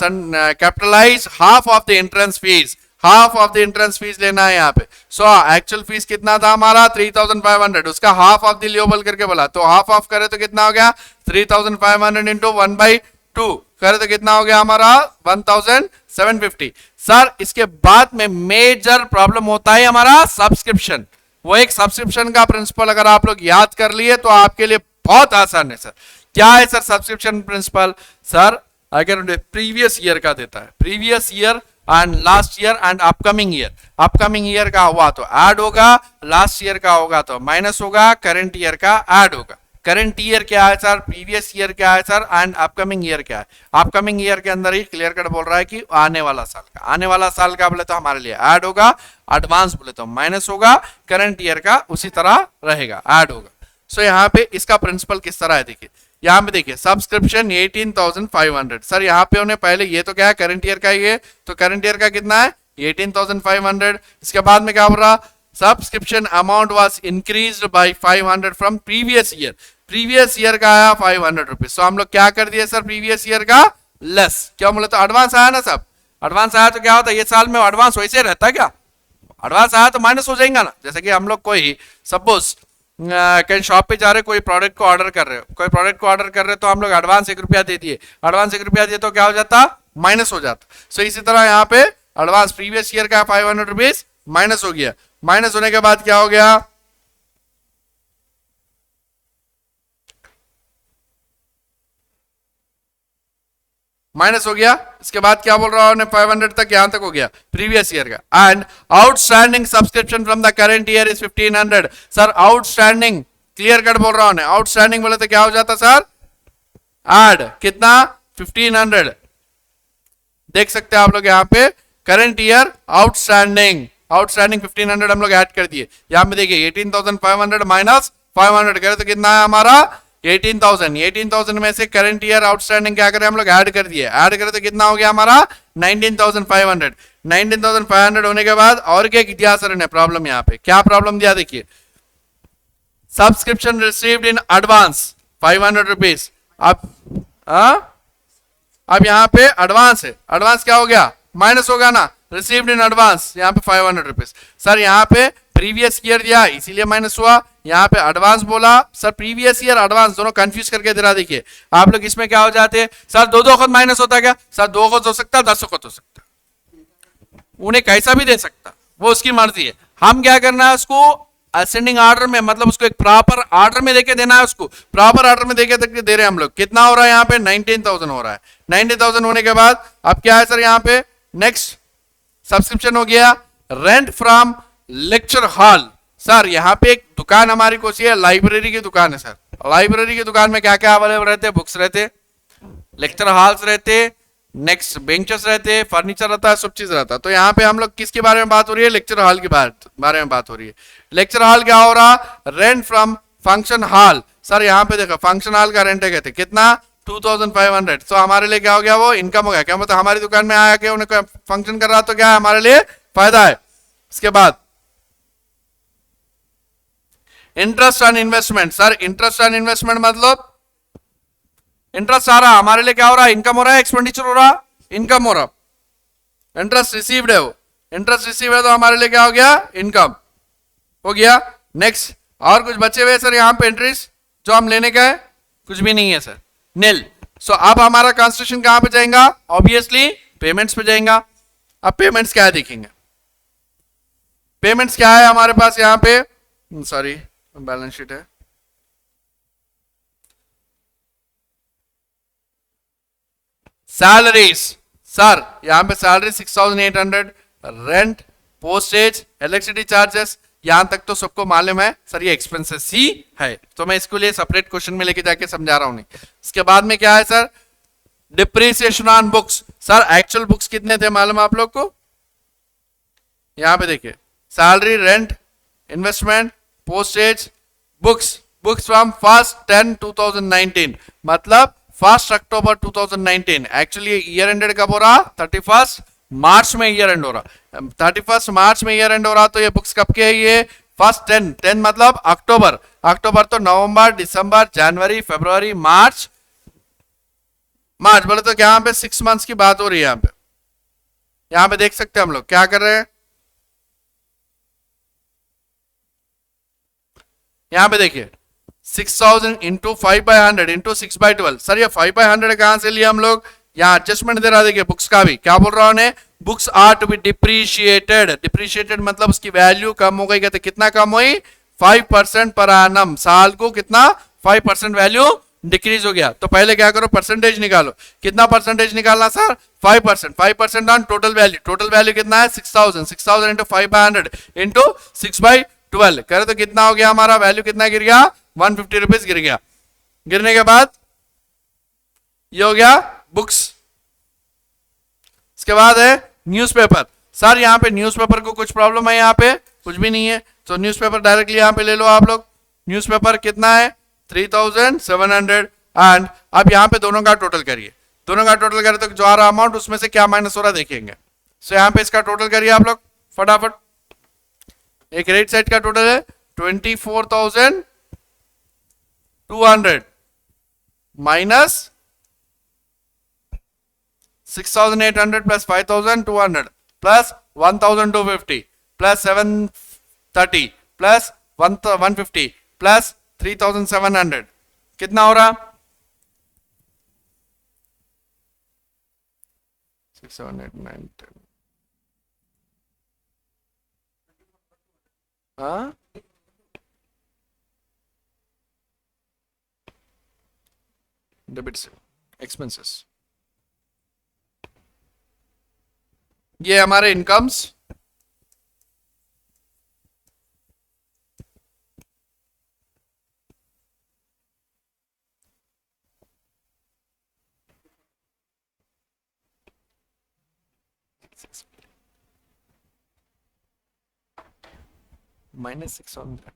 capitalise half of the entrance fees, half of the entrance fees लेना है यहाँ पे। सो एक्चुअल फीस कितना था हमारा 3500, उसका हाफ ऑफ द लियोबल करके बोला, तो हाफ ऑफ करे तो कितना हो गया 3500 इंटू 1/2 करे तो कितना हो गया हमारा 1750। सर इसके बाद में मेजर प्रॉब्लम होता है हमारा सब्सक्रिप्शन। वो एक सब्सक्रिप्शन का प्रिंसिपल अगर आप लोग याद कर लिए तो आपके लिए बहुत आसान है सर। क्या है सर सब्सक्रिप्शन प्रिंसिपल, सर अगर प्रीवियस ईयर का देता है, previous year and last year and upcoming year, upcoming year का हुआ तो ऐड होगा, लास्ट ईयर का होगा तो माइनस होगा, करंट ईयर का ऐड होगा। करंट ईयर क्या है सर, प्रीवियस ईयर क्या है सर, एंड अपकमिंग ईयर क्या है। अपकमिंग ईयर के अंदर ही क्लियर कट बोल रहा है कि आने वाला साल का, आने वाला साल का बोले तो हमारे लिए ऐड होगा, एडवांस बोले तो माइनस होगा, करंट ईयर का उसी तरह रहेगा, ऐड होगा। सो यहाँ पे इसका प्रिंसिपल किस तरह है, देखिए यहाँ पे देखिए सब्सक्रिप्शन 18,500 सर, यहाँ पे उन्हें पहले ये तो क्या है करंट ईयर का, ये तो करंट ईयर का कितना है 18,500। इसके बाद में क्या हो रहा, subscription amount was increased by 500 from previous year, previous year का आया 500 रुपीज। तो हम लोग क्या कर दिए सर, प्रीवियस ईयर का लेस, क्यों बोले तो एडवांस आया ना सब, एडवांस आया तो क्या होता है ये साल में एडवांस वैसे रहता है क्या, एडवांस आया तो माइनस हो जाएगा ना। जैसे कि हम लोग कोई सपोज कहीं शॉप पे जा रहे, कोई प्रोडक्ट को ऑर्डर कर रहे हो, कोई प्रोडक्ट को ऑर्डर कर रहे हो तो हम लोग एडवांस 1 रुपया दे दिए, एडवांस 1 रुपया दिए तो क्या हो जाता, माइनस हो जाता। सो इसी तरह यहाँ पे एडवांस प्रीवियस ईयर का 500 रुपीज माइनस हो गया, माइनस होने के बाद क्या हो गया, माइनस हो गया। इसके बाद क्या बोल रहा हूं 500 तक, यहां तक हो गया प्रीवियस ईयर का। And outstanding subscription from the current year is 1500 sir, outstanding clear cut बोल रहा हूं, आउटस्टैंडिंग बोले तो क्या हो जाता सर, ऐड कितना 1500, देख सकते हैं आप लोग यहाँ पे करंट ईयर आउटस्टैंडिंग, आउटस्टैंडिंग 1500 हम लोग ऐड कर दिए। यहाँ पे देखिए 18,500 माइनस 500 करे तो कितना है हमारा 18,000। 18,000 में से करंट ईयर आउटस्टैंडिंग क्या करें हम लोग ऐड कर दिए, ऐड करें तो कितना हो गया हमारा 19,500। 19,500 होने के बाद और क्या दिया सर ने प्रॉब्लम, यहाँ पे क्या प्रॉब्लम दिया देखिए, subscription received in advance 500 rupees. अब यहाँ पे एडवांस है, एडवांस क्या हो गया माइनस होगा ना, रिसीव्ड इन एडवांस यहाँ पे 500 रुपीज। सर यहाँ पे प्रीवियस ईयर दिया इसीलिए माइनस हुआ, यहाँ पे एडवांस बोला सर, प्रीवियस ईयर एडवांस दोनों कंफ्यूज करके दे रहा। देखिए आप लोग इसमें क्या हो जाते हैं सर, दो खुद माइनस होता है क्या सर, 2 खुद हो सकता है, 10 खुद हो सकता है, उन्हें कैसा भी दे सकता, वो उसकी मर्जी है। हम क्या करना है उसको असेंडिंग ऑर्डर में, मतलब उसको एक प्रॉपर ऑर्डर में देके देना है, उसको प्रॉपर ऑर्डर में देके दे रहे हैं हम लोग। कितना हो रहा है यहाँ पे 19,000 हो रहा है। 19,000 होने के बाद अब क्या है सर, यहाँ पे नेक्स्ट सब्सक्रिप्शन हो गया rent from lecture hall. Sir यहाँ पे एक दुकान हमारी कौन सी है, लाइब्रेरी की दुकान है सर। लाइब्रेरी की दुकान में क्या क्या अवेलेबल रहते हैं, बुक्स रहते, लेक्चर हॉल्स रहते, नेक्स्ट बेंचेस रहते, फर्नीचर रहता है, सब चीज रहता है। तो यहाँ पे हम लोग किसके बारे में बात हो रही है, लेक्चर हॉल के बारे में बात हो रही है। लेक्चर हॉल क्या हो रहा, rent from function hall. Sir यहाँ पे देखो फंक्शन हॉल का रेंट है कहते कितना, 2500। तो हमारे लिए क्या हो गया, वो इनकम हो गया। क्या मतलब हमारी दुकान में आया के उन्हें फंक्शन कर रहा, तो क्या है हमारे लिए फायदा है। इसके बाद interest on investment. Sir interest on investment मतलब इंटरेस्ट आ रहा हमारे लिए, क्या हो रहा है, इनकम हो रहा है, एक्सपेंडिचर हो रहा, इनकम हो रहा। इंटरेस्ट रिसीव्ड है, वो इंटरेस्ट रिसीव है तो हमारे लिए क्या हो गया, इनकम हो गया। नेक्स्ट और कुछ बचे हुए सर यहाँ पे एंट्रीज जो हम लेने का है, कुछ भी नहीं है सर, नील। सो अब हमारा कंस्ट्रक्शन कहां पे जाएगा, ऑब्वियसली पेमेंट्स पे जाएगा। अब पेमेंट्स क्या है देखेंगे, पेमेंट्स क्या है हमारे पास यहाँ पे, सॉरी बैलेंस शीट है, सैलरीज। सर यहां पे salary 6800, rent, postage, electricity charges, यहां तक तो सबको मालूम है सर, ये एक्सपेंसेस ही है। तो मैं इसको लिए सेपरेट क्वेश्चन में लेके जाके समझा रहा हूं नहीं। इसके बाद में क्या है sir, depreciation on books. Sir actual books कितने थे मालूम आप लोग को, यहां पे देखिए salary, rent, investment, postage, books. Books from 1/10/2019 मतलब 1 अक्टूबर 2019। एक्चुअली ईयर एंडेड कब हो रहा, 31 मार्च में ईयर एंड हो रहा, 31 मार्च में ईयर एंड हो रहा। तो ये बुक्स कब के है, ये 1/10 मतलब अक्टूबर। अक्टूबर तो नवंबर, दिसंबर, जनवरी, फरवरी, मार्च, मार्च बोले तो यहाँ पे 6 मंथ्स की बात हो रही है। यहाँ पे देख सकते हैं हम लोग क्या कर रहे हैं, यहाँ पे देखिए 6000 इंटू 5/100 इंटू 6/12। सर ये 5/100 कहां से लिया हम लोग, यहाँ एडजस्टमेंट दे रहा, देखिए बुक्स का भी क्या बोल रहा हूं, books are to be depreciated. Depreciated मतलब उसकी वैल्यू कम हो गई, कहते कितना कम हुई, 5% पर एनम, साल को कितना 5% वैल्यू डिक्रीज हो गया। तो पहले क्या करो, परसेंटेज निकालो, कितना परसेंटेज निकालना sir, 5%। 5% on total value, total value कितना है 6000, 6000 इंटू 5/100 इंटू 6/12 करे तो कितना हो गया, हमारा वैल्यू कितना गिर गया, 150 रुपीज गिर गया। गिरने के बाद ये हो गया बुक्स। इसके बाद है न्यूज़पेपर। सर यहाँ पे न्यूज़पेपर को कुछ प्रॉब्लम है, यहाँ पे कुछ भी नहीं है, तो न्यूज़पेपर डायरेक्टली यहाँ पे ले लो आप लोग। न्यूज़पेपर कितना है 3700। एंड अब यहाँ पे दोनों का टोटल करिए, दोनों का टोटल करें तो जो आ रहा अमाउंट उसमें से क्या माइनस हो रहा देखेंगे। सो यहाँ पे इसका टोटल करिए आप लोग फटाफट। एक राइट साइड का टोटल है 24,200 minus 6,800 plus 5,200 plus 1,250 plus 730 plus 150 plus 3,700 कितना हो रहा, 6, 7, 8, 9, 10। हाँ डेबिट से एक्सपेंसेस, ये हमारे इनकम्स, minus 600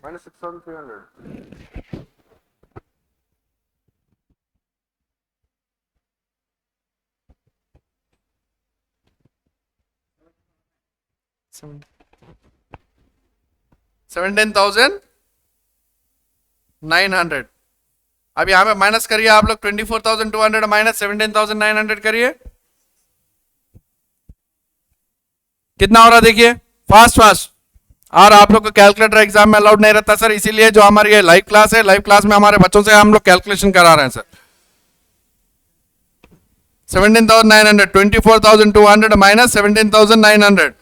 minus 6,300 17,900। अब यहां पे माइनस करिए आप लोग 24,200 माइनस 17,900 करिए, कितना हो रहा देखिए, फास्ट फास्ट। और आप लोग को कैलकुलेटर एग्जाम में अलाउड नहीं रहता सर, इसीलिए जो हमारी ये लाइव क्लास है, लाइव क्लास में हमारे बच्चों से हम लोग कैलकुलेशन करा रहे हैं सर। 17,900 24,200 माइनस 17,900,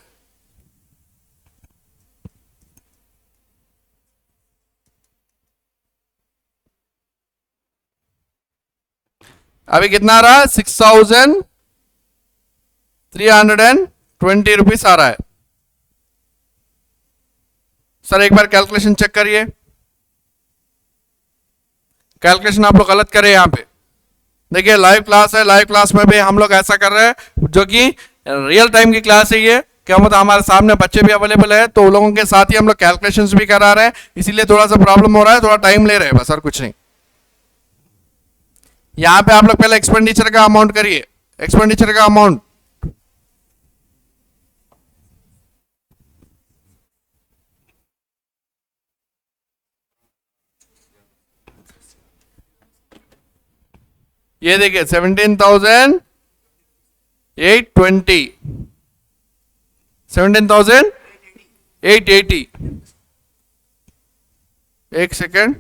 अभी कितना आ रहा है 6,320 रुपीज आ रहा है। सर एक बार कैलकुलेशन चेक करिए, कैलकुलेशन आप लोग गलत करें यहाँ पे। देखिए लाइव क्लास है, लाइव क्लास में भी हम लोग ऐसा कर रहे हैं जो कि रियल टाइम की क्लास है ये, क्या मतलब हमारे सामने बच्चे भी अवेलेबल है, तो उन लोगों के साथ ही हम लोग कैलकुलेशंस भी करा रहे हैं, इसीलिए थोड़ा सा प्रॉब्लम हो रहा है, थोड़ा टाइम ले रहे हैं बस, और कुछ नहीं। यहां पे आप लोग पहले एक्सपेंडिचर का अमाउंट करिए, एक्सपेंडिचर का अमाउंट। ये देखिए 17,820, 17,880। एक सेकेंड,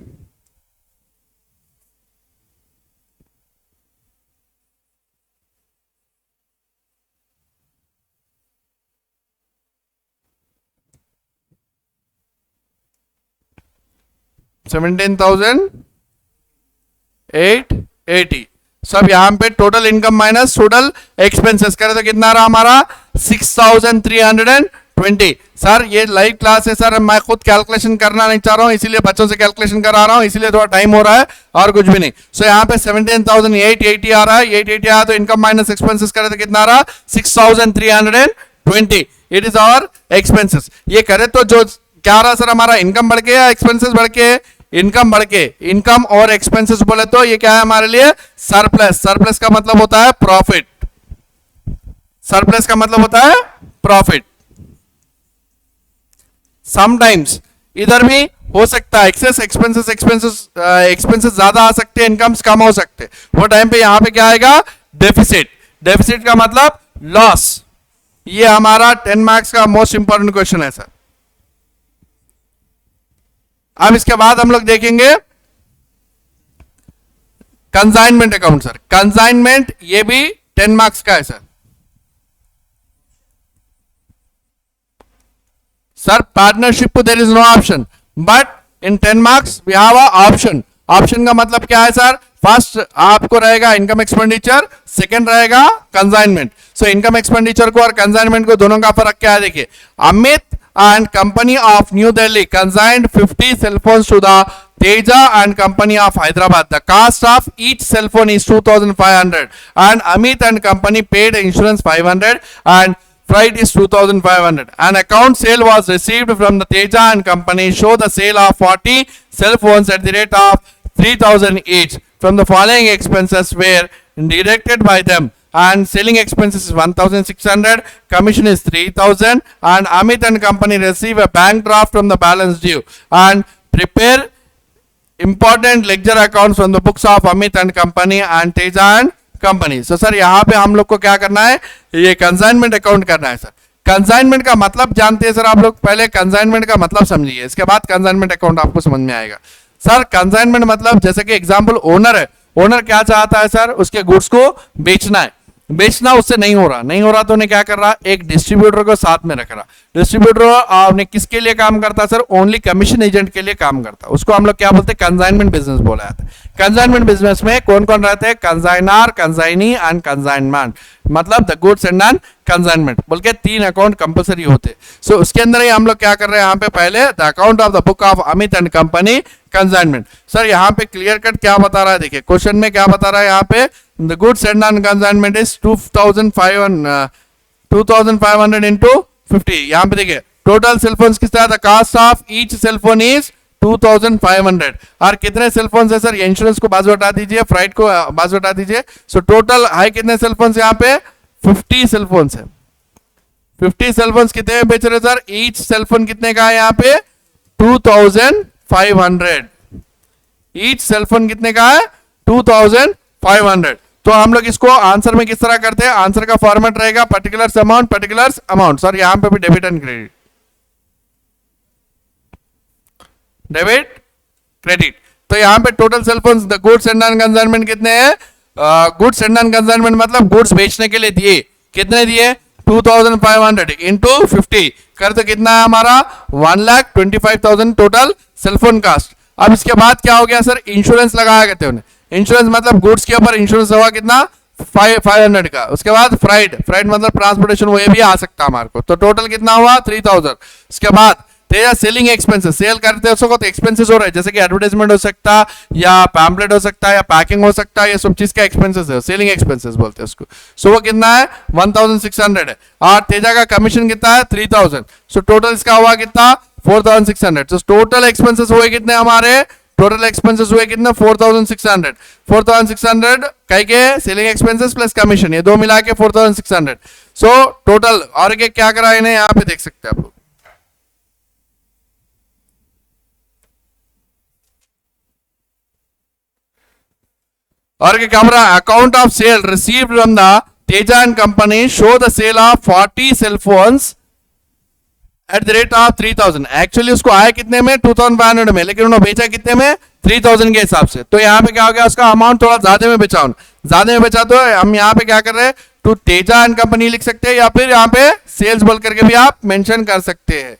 $17,880। सब यहां पे total income minus total expenses करें तो कितना रहा हमारा 6,320। सर ये लाइव क्लास है सर, मैं खुद कैलकुलेशन करना नहीं चाह रहा हूं, इसीलिए बच्चों से कैलकुलेशन करा रहा हूं, इसीलिए थोड़ा टाइम हो रहा है और कुछ भी नहीं। सो यहाँ पे 17,880 आ रहा है, 880 आया तो इनकम माइनस एक्सपेंसेस करें तो कितना रहा 6,320। It is our expenses. ये करे तो जो क्या रहा सर हमारा, इनकम बढ़ के या एक्सपेंसेस बढ़ के? इनकम बढ़ के। इनकम और एक्सपेंसेस बोले तो ये क्या है हमारे लिए, सरप्लस। सरप्लस का मतलब होता है प्रॉफिट, सरप्लस का मतलब होता है प्रॉफिट। समटाइम्स इधर भी हो सकता है एक्सेस एक्सपेंसेस, एक्सपेंसेस ज्यादा आ सकते हैं, इनकम्स कम हो सकते हैं, वो टाइम पे यहां पे क्या आएगा, डेफिसिट। डेफिसिट का मतलब लॉस। ये हमारा 10 मार्क्स का मोस्ट इंपॉर्टेंट क्वेश्चन है सर। अब इसके बाद हम लोग देखेंगे कंसाइनमेंट अकाउंट। सर कंसाइनमेंट ये भी 10 मार्क्स का है sir. Sir partnership there is no option, but in 10 marks we have a option. Option का मतलब क्या है सर, फर्स्ट आपको रहेगा इनकम एक्सपेंडिचर, सेकंड रहेगा कंसाइनमेंट। सो इनकम एक्सपेंडिचर को और कंसाइनमेंट को दोनों का फर्क क्या है देखिए। Amit and Company of New Delhi consigned 50 cell phones to the Teja and Company of Hyderabad. The cost of each cell phone is 2,500 and Amit and Company paid insurance 500 and freight is 2,500. An account sale was received from the Teja and Company. Show the sale of 40 cell phones at the rate of 3,000 each. From the following expenses were deducted by them. And selling expenses is 1,600, commission is 3,000, and Amit and Company receive a bank draft from the balance due and prepare important ledger accounts from the books of Amit and Company and Teja and Company. So sir यहाँ पे हम लोग को क्या करना है, ये consignment account करना है सर। कंसाइनमेंट का मतलब जानते हैं सर आप लोग, पहले कंसाइनमेंट का मतलब समझिए, इसके बाद कंसाइनमेंट अकाउंट आपको समझ में आएगा। सर कंसाइनमेंट मतलब जैसे कि एग्जाम्पल ओनर है, ओनर क्या चाहता है सर, उसके गुड्स को बेचना है, बेचना उससे नहीं हो रहा तो उन्हें क्या कर रहा, एक डिस्ट्रीब्यूटर को साथ में रख रहा। डिस्ट्रीब्यूटर ने किसके लिए काम करता है सर, ओनली कमीशन एजेंट के लिए काम करता है। उसको हम लोग क्या बोलते हैं, कंसाइनमेंट बिजनेस बोला जाता है। कंसाइनमेंट बिजनेस में कौन कौन रहते हैं, कंसाइनर, कंसाइनी एंड कंसाइनमेंट, मतलब द गुड्स एंड कंसाइनमेंट बोल के 3 अकाउंट कंपलसरी होते। सो उसके अंदर ही हम लोग क्या कर रहे हैं, यहाँ पे पहले the account of the book of Amit and company consignment. Sir यहाँ पे क्लियर कट क्या बता रहा है, देखिए क्वेश्चन में क्या बता रहा है, यहाँ पे the goods and non-consignment is 2,500 into 50। यहाँ पे देखिए टोटल सेलफोन्स कितना, the cost of each cell phone is 2,500। और कितने सेलफोन्स है सर, ये इंश्योरेंस को बाजू हटा दीजिए, फ्राइट को बाजू हटा दीजिए। सो टोटल है कितने सेलफोन्स यहाँ पे, 50 सेलफोन्स है। 50 सेलफोन्स कितने में बेच रहे सर, ईच सेलफोन कितने का है यहाँ पे 2,500। ईच सेलफोन कितने का है 2,500। तो हम लोग इसको आंसर में किस तरह करते हैं, आंसर का फॉर्मेट रहेगा पर्टिकुलर्स अमाउंट। सर यहां पे भी debit and credit, debit credit. तो यहां पे total cellphones the goods and non consignment कितने हैं, गुड्स एंड नॉन कंसाइनमेंट मतलब गुड्स बेचने के लिए दिए, कितने दिए 2,500 इंटू 50 कर तो कितना है हमारा 1,25,000 टोटल सेलफोन कास्ट। अब इसके बाद क्या हो गया सर, इंश्योरेंस लगाया कहते हैं, इंश्योरेंस मतलब गुड्स के ऊपर इंश्योरेंस हुआ कितना 500 का। उसके बाद फ्राइट मतलब ट्रांसपोर्टेशन, वो ये भी आ सकता है हमारे को, तो टोटल कितना हुआ 3,000। उसके बाद तेजा सेलिंग एक्सपेंसेस, सेल करते हो उसको तो एक्सपेंसेस हो रहा है, जैसे कि एडवर्टाइजमेंट हो सकता या पैम्पलेट हो सकता है या पैकिंग हो सकता है, ये सब चीज का एक्सपेंसेस है, सेलिंग एक्सपेंसेस बोलते हैं उसको। सो वो कितना है 1600 है, और तेजा का कमीशन कितना है 3000। सो टोटल इसका हुआ कितना 4600। सो टोटल एक्सपेंसेस हुए कितने हमारे, टोटल एक्सपेंसेस हुए कितने 4600। 4600 कहीं के सेलिंग एक्सपेंसेस प्लस कमीशन, ये दो मिला के 4600। सो टोटल और क्या करा इन्हें यहाँ पे देख सकते हैं आप लोग। और क्या रहा, account of sale received from the Teja and company show the sale of 40 cell phones at the rate of 3000। Actually उसको आया कितने में 2500 में, लेकिन उन्होंने बेचा कितने में 3000 के हिसाब से। तो यहाँ पे क्या हो गया, उसका अमाउंट थोड़ा ज्यादा में बेचा, ज्यादा में बेचा। तो हम यहाँ पे क्या कर रहे हैं, टू तेजा एंड कंपनी लिख सकते हैं, या फिर यहाँ पे सेल्स बोल करके भी आप मेंशन कर सकते हैं।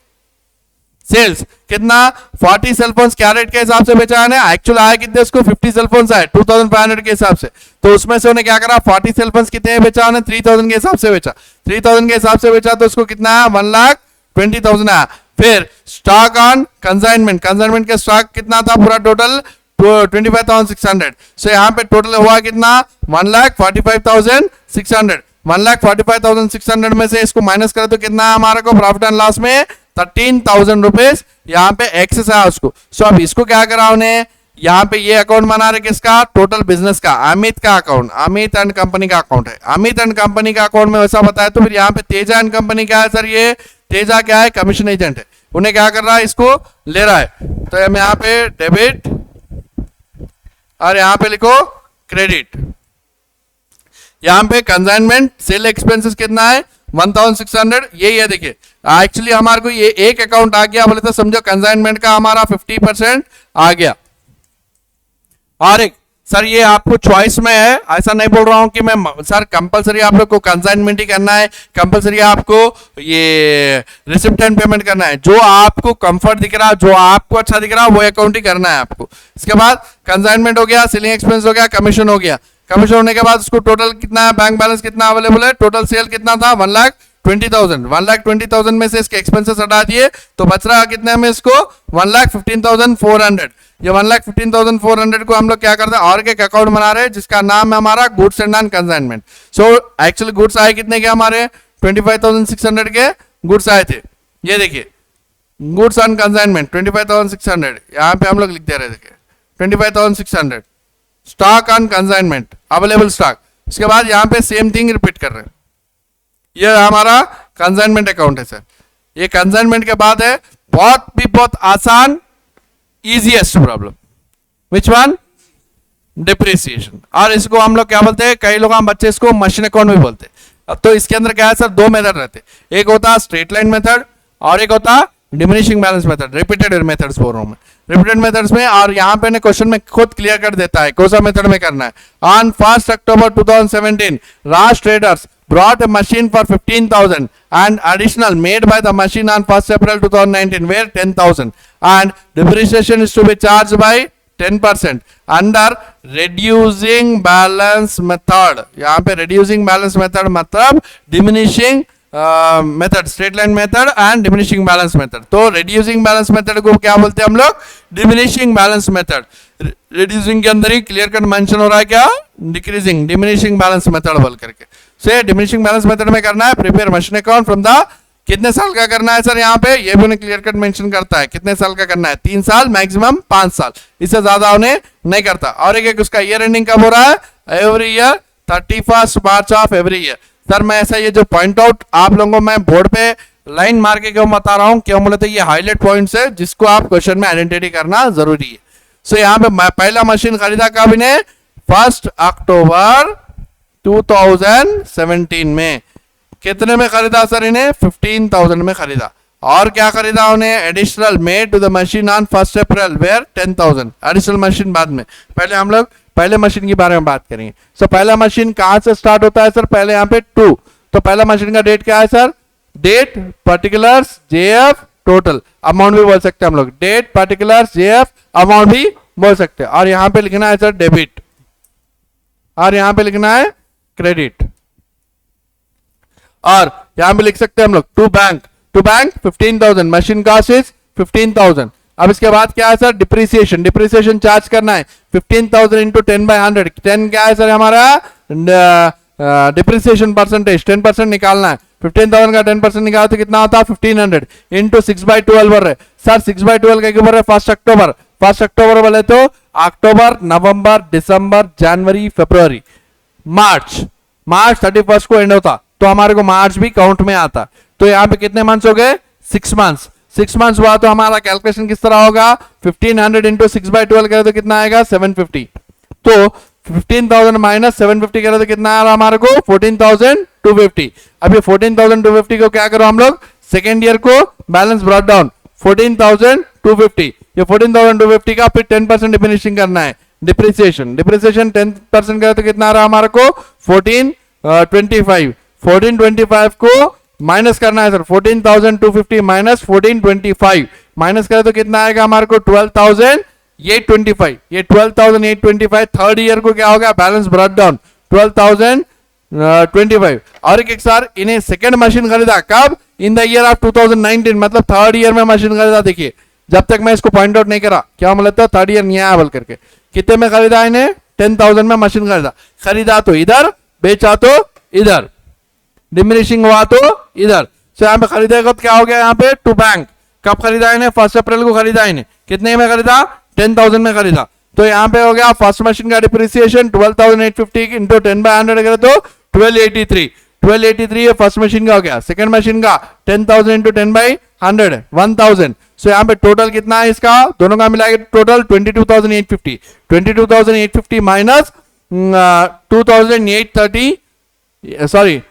सेल्स कितना 40 सेलफोन्स क्या रेट के हिसाब से बेचा है, एक्चुअल आया कितने उसको 50 सेलफोन्स आए 2500 के हिसाब से। तो उसमें से उन्हें क्या करा 40 सेलफोन्स कितने बेचा, 3000 के हिसाब से बेचा। 3000 के हिसाब से बेचा तो उसको कितना है 1,20,000 आया। फिर स्टॉक ऑन कंसाइनमेंट, कंसाइनमेंट का स्टॉक कितना था पूरा टोटल 25,600। सो यहाँ पे टोटल हुआ कितना 1,45,600। 1,45,600 में से इसको माइनस करें तो कितना है हमारे को प्रॉफिट एंड लॉस में 13,000 रुपीज यहाँ पे एक्सेस है उसको। सो अब इसको क्या करा उन्हें, यहाँ पे ये अकाउंट बना रहे किसका, टोटल बिजनेस का, अमित का अकाउंट, अमित एंड कंपनी का अकाउंट है। अमित एंड कंपनी का अकाउंट में वैसा बताया, तो फिर यहाँ पे तेजा एंड कंपनी क्या है सर, ये तेजा क्या है कमीशन एजेंट है, उन्हें क्या कर रहा है इसको ले रहा है। तो हम यहाँ पे डेबिट और यहाँ पे लिखो क्रेडिट। यहाँ पे कंसाइनमेंट सेल एक्सपेंसेस कितना है 1600, यही है। देखिए एक्चुअली हमारे को ये एक अकाउंट आ गया, बोले तो समझो कंसाइनमेंट का हमारा 50% आ गया। और एक सर ये आपको चॉइस में है, ऐसा नहीं बोल रहा हूं कि मैं सर कंपलसरी आप लोग को कंसाइनमेंट ही करना है, कंपलसरी आपको ये रिसिप्ट एंड पेमेंट करना है। जो आपको कंफर्ट दिख रहा, जो आपको अच्छा दिख रहा वो अकाउंट ही करना है आपको। इसके बाद कंसाइनमेंट हो गया, सेलिंग एक्सपेंस हो गया, कमीशन हो गया। कमीशन होने के बाद उसको टोटल कितना है, बैंक बैलेंस कितना अवेलेबल है, टोटल सेल कितना था 1,20,000। 1,20,000 में से इसके एक्सपेंसेस हटा दिए तो बच रहा कितने में इसको 1,15,400। ये 1,15,400 को हम लोग क्या करते हैं, और एक अकाउंट बना रहे हैं जिसका नाम है हमारा goods and non consignment. So actually goods आए कितने के हमारे 25,600 के गुड्स आए थे। ये देखिए गुड्स ऑन कंसाइनमेंट 25,600, यहाँ पे हम लोग लिख दे रहे थे 25,600। Stock on consignment available stock, उसके बाद यहाँ पे सेम थिंग रिपीट कर रहे हैं। ये हमारा कंसाइनमेंट अकाउंट है सर। ये कंसाइनमेंट के बाद है बहुत आसान easiest problem, which one, depreciation. और इसको हम लोग क्या बोलते हैं, कई लोग हम बच्चे इसको मशीन अकाउंट भी बोलते हैं। अब तो इसके अंदर क्या है सर, दो मेथड रहते हैं, एक होता है स्ट्रेट लाइन मेथड और एक होता है diminishing balance method. Repeated methods बोल रहा हूं मैं, रिपीटेड मेथड्स में। और यहाँ पे क्वेश्चन में खुद क्लियर कर देता है कौन सा मेथड में करना है। On 1 October 2017 Raj traders brought a machine for 15,000 and additional made by the machine on 1 April 2019 were 10,000 and depreciation is to be charged by 10% under reducing balance method। यहाँ पे reducing balance method मतलब diminishing method, straight line method and diminishing balance method. तो reducing balance method को क्या बोलते हैं हम लोग, डिमिनिशिंग बैलेंस मेथड। रिड्यूसिंग के अंदर ही क्लियर कट मेंशन हो रहा है क्या, डिक्रीजिंग, डिमिनिशिंग बैलेंस मेथड बोल करके। से डिमिनिशिंग बैलेंस मेथड में करना है prepare machine account from the, कितने साल का करना है सर, यहाँ पे ये भी उन्हें क्लियर कट मेंशन करता है कितने साल का करना है, 3 साल मैक्सिमम 5 साल, इससे ज्यादा उन्हें नहीं करता। और एक उसका ईयर एंडिंग कब हो रहा है, every year 31 March of every year. Sir मैं ऐसा ये जो पॉइंट आउट आप लोगों को मैं बोर्ड पे लाइन मार के क्यों बता रहा हूं, क्यों बोले तो ये हाईलाइट पॉइंट्स है जिसको आप क्वेश्चन में आइडेंटिटी करना जरूरी है। सो यहाँ पे पहला मशीन खरीदा कब इन्हें 1 October 2017 में। कितने में खरीदा सर इन्हें 15,000 में खरीदा। और क्या खरीदा उन्हें, additional made to the machine on 1 April where 10,000। Additional machine बाद में, पहले हम लोग पहले मशीन के बारे में बात करेंगे। सो पहला मशीन कहां से स्टार्ट होता है सर, पहले यहाँ पे 2, तो पहला मशीन का डेट क्या है sir, date particulars JF total amount भी बोल सकते हैं हम लोग, डेट पर्टिकुलर्स जेएफ अमाउंट भी बोल सकते हैं। और यहाँ पे लिखना है सर डेबिट और यहाँ पे लिखना है क्रेडिट। और यहाँ पे लिख सकते हैं हम लोग to bank 15,000 machine cost is 15,000। अब इसके बाद क्या है सर, डिप्रिसिएशन। डिप्रिसिएशन चार्ज करना है 15,000 इंटू 10/100। 10 क्या है सर हमारा डिप्रिसिएशन परसेंटेज, 10% निकालना है। 15,000 का 10% निकाला तो कितना होता है 1500 इंटू 6/12 भर रहे सर। 6/12 का क्यों भर रहे, 1 अक्टूबर। 1 अक्टूबर बोले तो अक्टूबर, नवंबर, दिसंबर, जनवरी, फरवरी, मार्च 31 को एंड होता, तो हमारे को मार्च भी काउंट में आता। तो यहाँ पे कितने मंथ्स हो गए, 6 मंथ्स। 6 मंथ्स हुआ तो हमारा कैलकुलेशन किस तरह होगा, 1500 इंटू 6/12 करें तो कितना आएगा 750। तो 15,000 माइनस 750 करें तो कितना आ रहा हमारे को 14,250। अब ये 14,250 को क्या करो हम लोग, सेकेंड ईयर को बैलेंस ब्रॉट डाउन 14,250। ये 14,250 का फिर 10% डिफिनिशिंग करना है। डिप्रिसिएशन 10% करें तो कितना आ रहा हमारे को 1425। 1425 को माइनस करना है सर, 14,250 माइनस 1425 माइनस करें तो कितना आएगा हमारे को 12,825। ये 12,825 थर्ड ईयर को क्या होगा, बैलेंस ब्रॉट डाउन 12,025। और एक सर इन्हें सेकेंड मशीन खरीदा कब, इन द ईयर ऑफ 2019, मतलब थर्ड ईयर में मशीन खरीदा। देखिए जब तक मैं इसको पॉइंट आउट नहीं करा, क्या मतलब था थर्ड ईयर नहीं आया बोल करके, कितने में खरीदा इन्हें 10,000 में मशीन खरीदा तो इधर, बेचा तो इधर, डिमिनिशिंग हुआ तो इधर। तो यहाँ पे खरीदेगा तो क्या हो गया यहाँ पे टू बैंक। कब खरीदा इन्हें, 1 अप्रैल को खरीदा इन्हें, कितने में खरीदा 10,000 में खरीदा। तो यहाँ पे हो गया फर्स्ट मशीन का डिप्रिसिएशन 12,850 इंटू 10/100 करे तो 1283। 1283 ये फर्स्ट मशीन का हो गया। सेकंड मशीन का 10,000 इंटू 10/100 1,000। सो यहाँ पे टोटल कितना है इसका, दोनों का मिला के total 22,850। 22,850 minus 2,830 sorry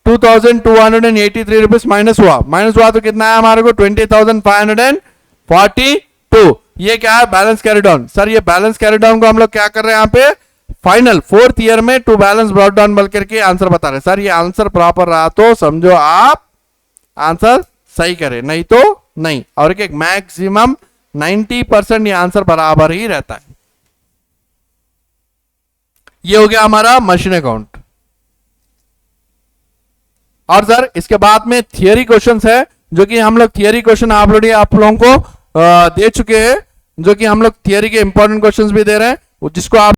2,283 rupees minus हुआ तो कितना है हमारे को 20,542। ये क्या है, बैलेंस कैरी डाउन। सर ये बैलेंस कैरी डाउन को हम लोग क्या कर रहे हैं यहाँ पे, फाइनल 4th ईयर में टू बैलेंस ब्रॉट डाउन बोल करके आंसर बता रहे हैं। सर ये आंसर प्रॉपर रहा तो समझो आप आंसर सही करें, नहीं तो नहीं। और एक मैक्सिमम 90% ये आंसर बराबर ही रहता है। ये हो गया हमारा मशीन अकाउंट। और सर इसके बाद में थियरी क्वेश्चंस है, जो कि हम लोग थियरी क्वेश्चन आप लोगों को दे चुके हैं, जो कि हम लोग थियरी के इंपॉर्टेंट क्वेश्चंस भी दे रहे हैं, जिसको आप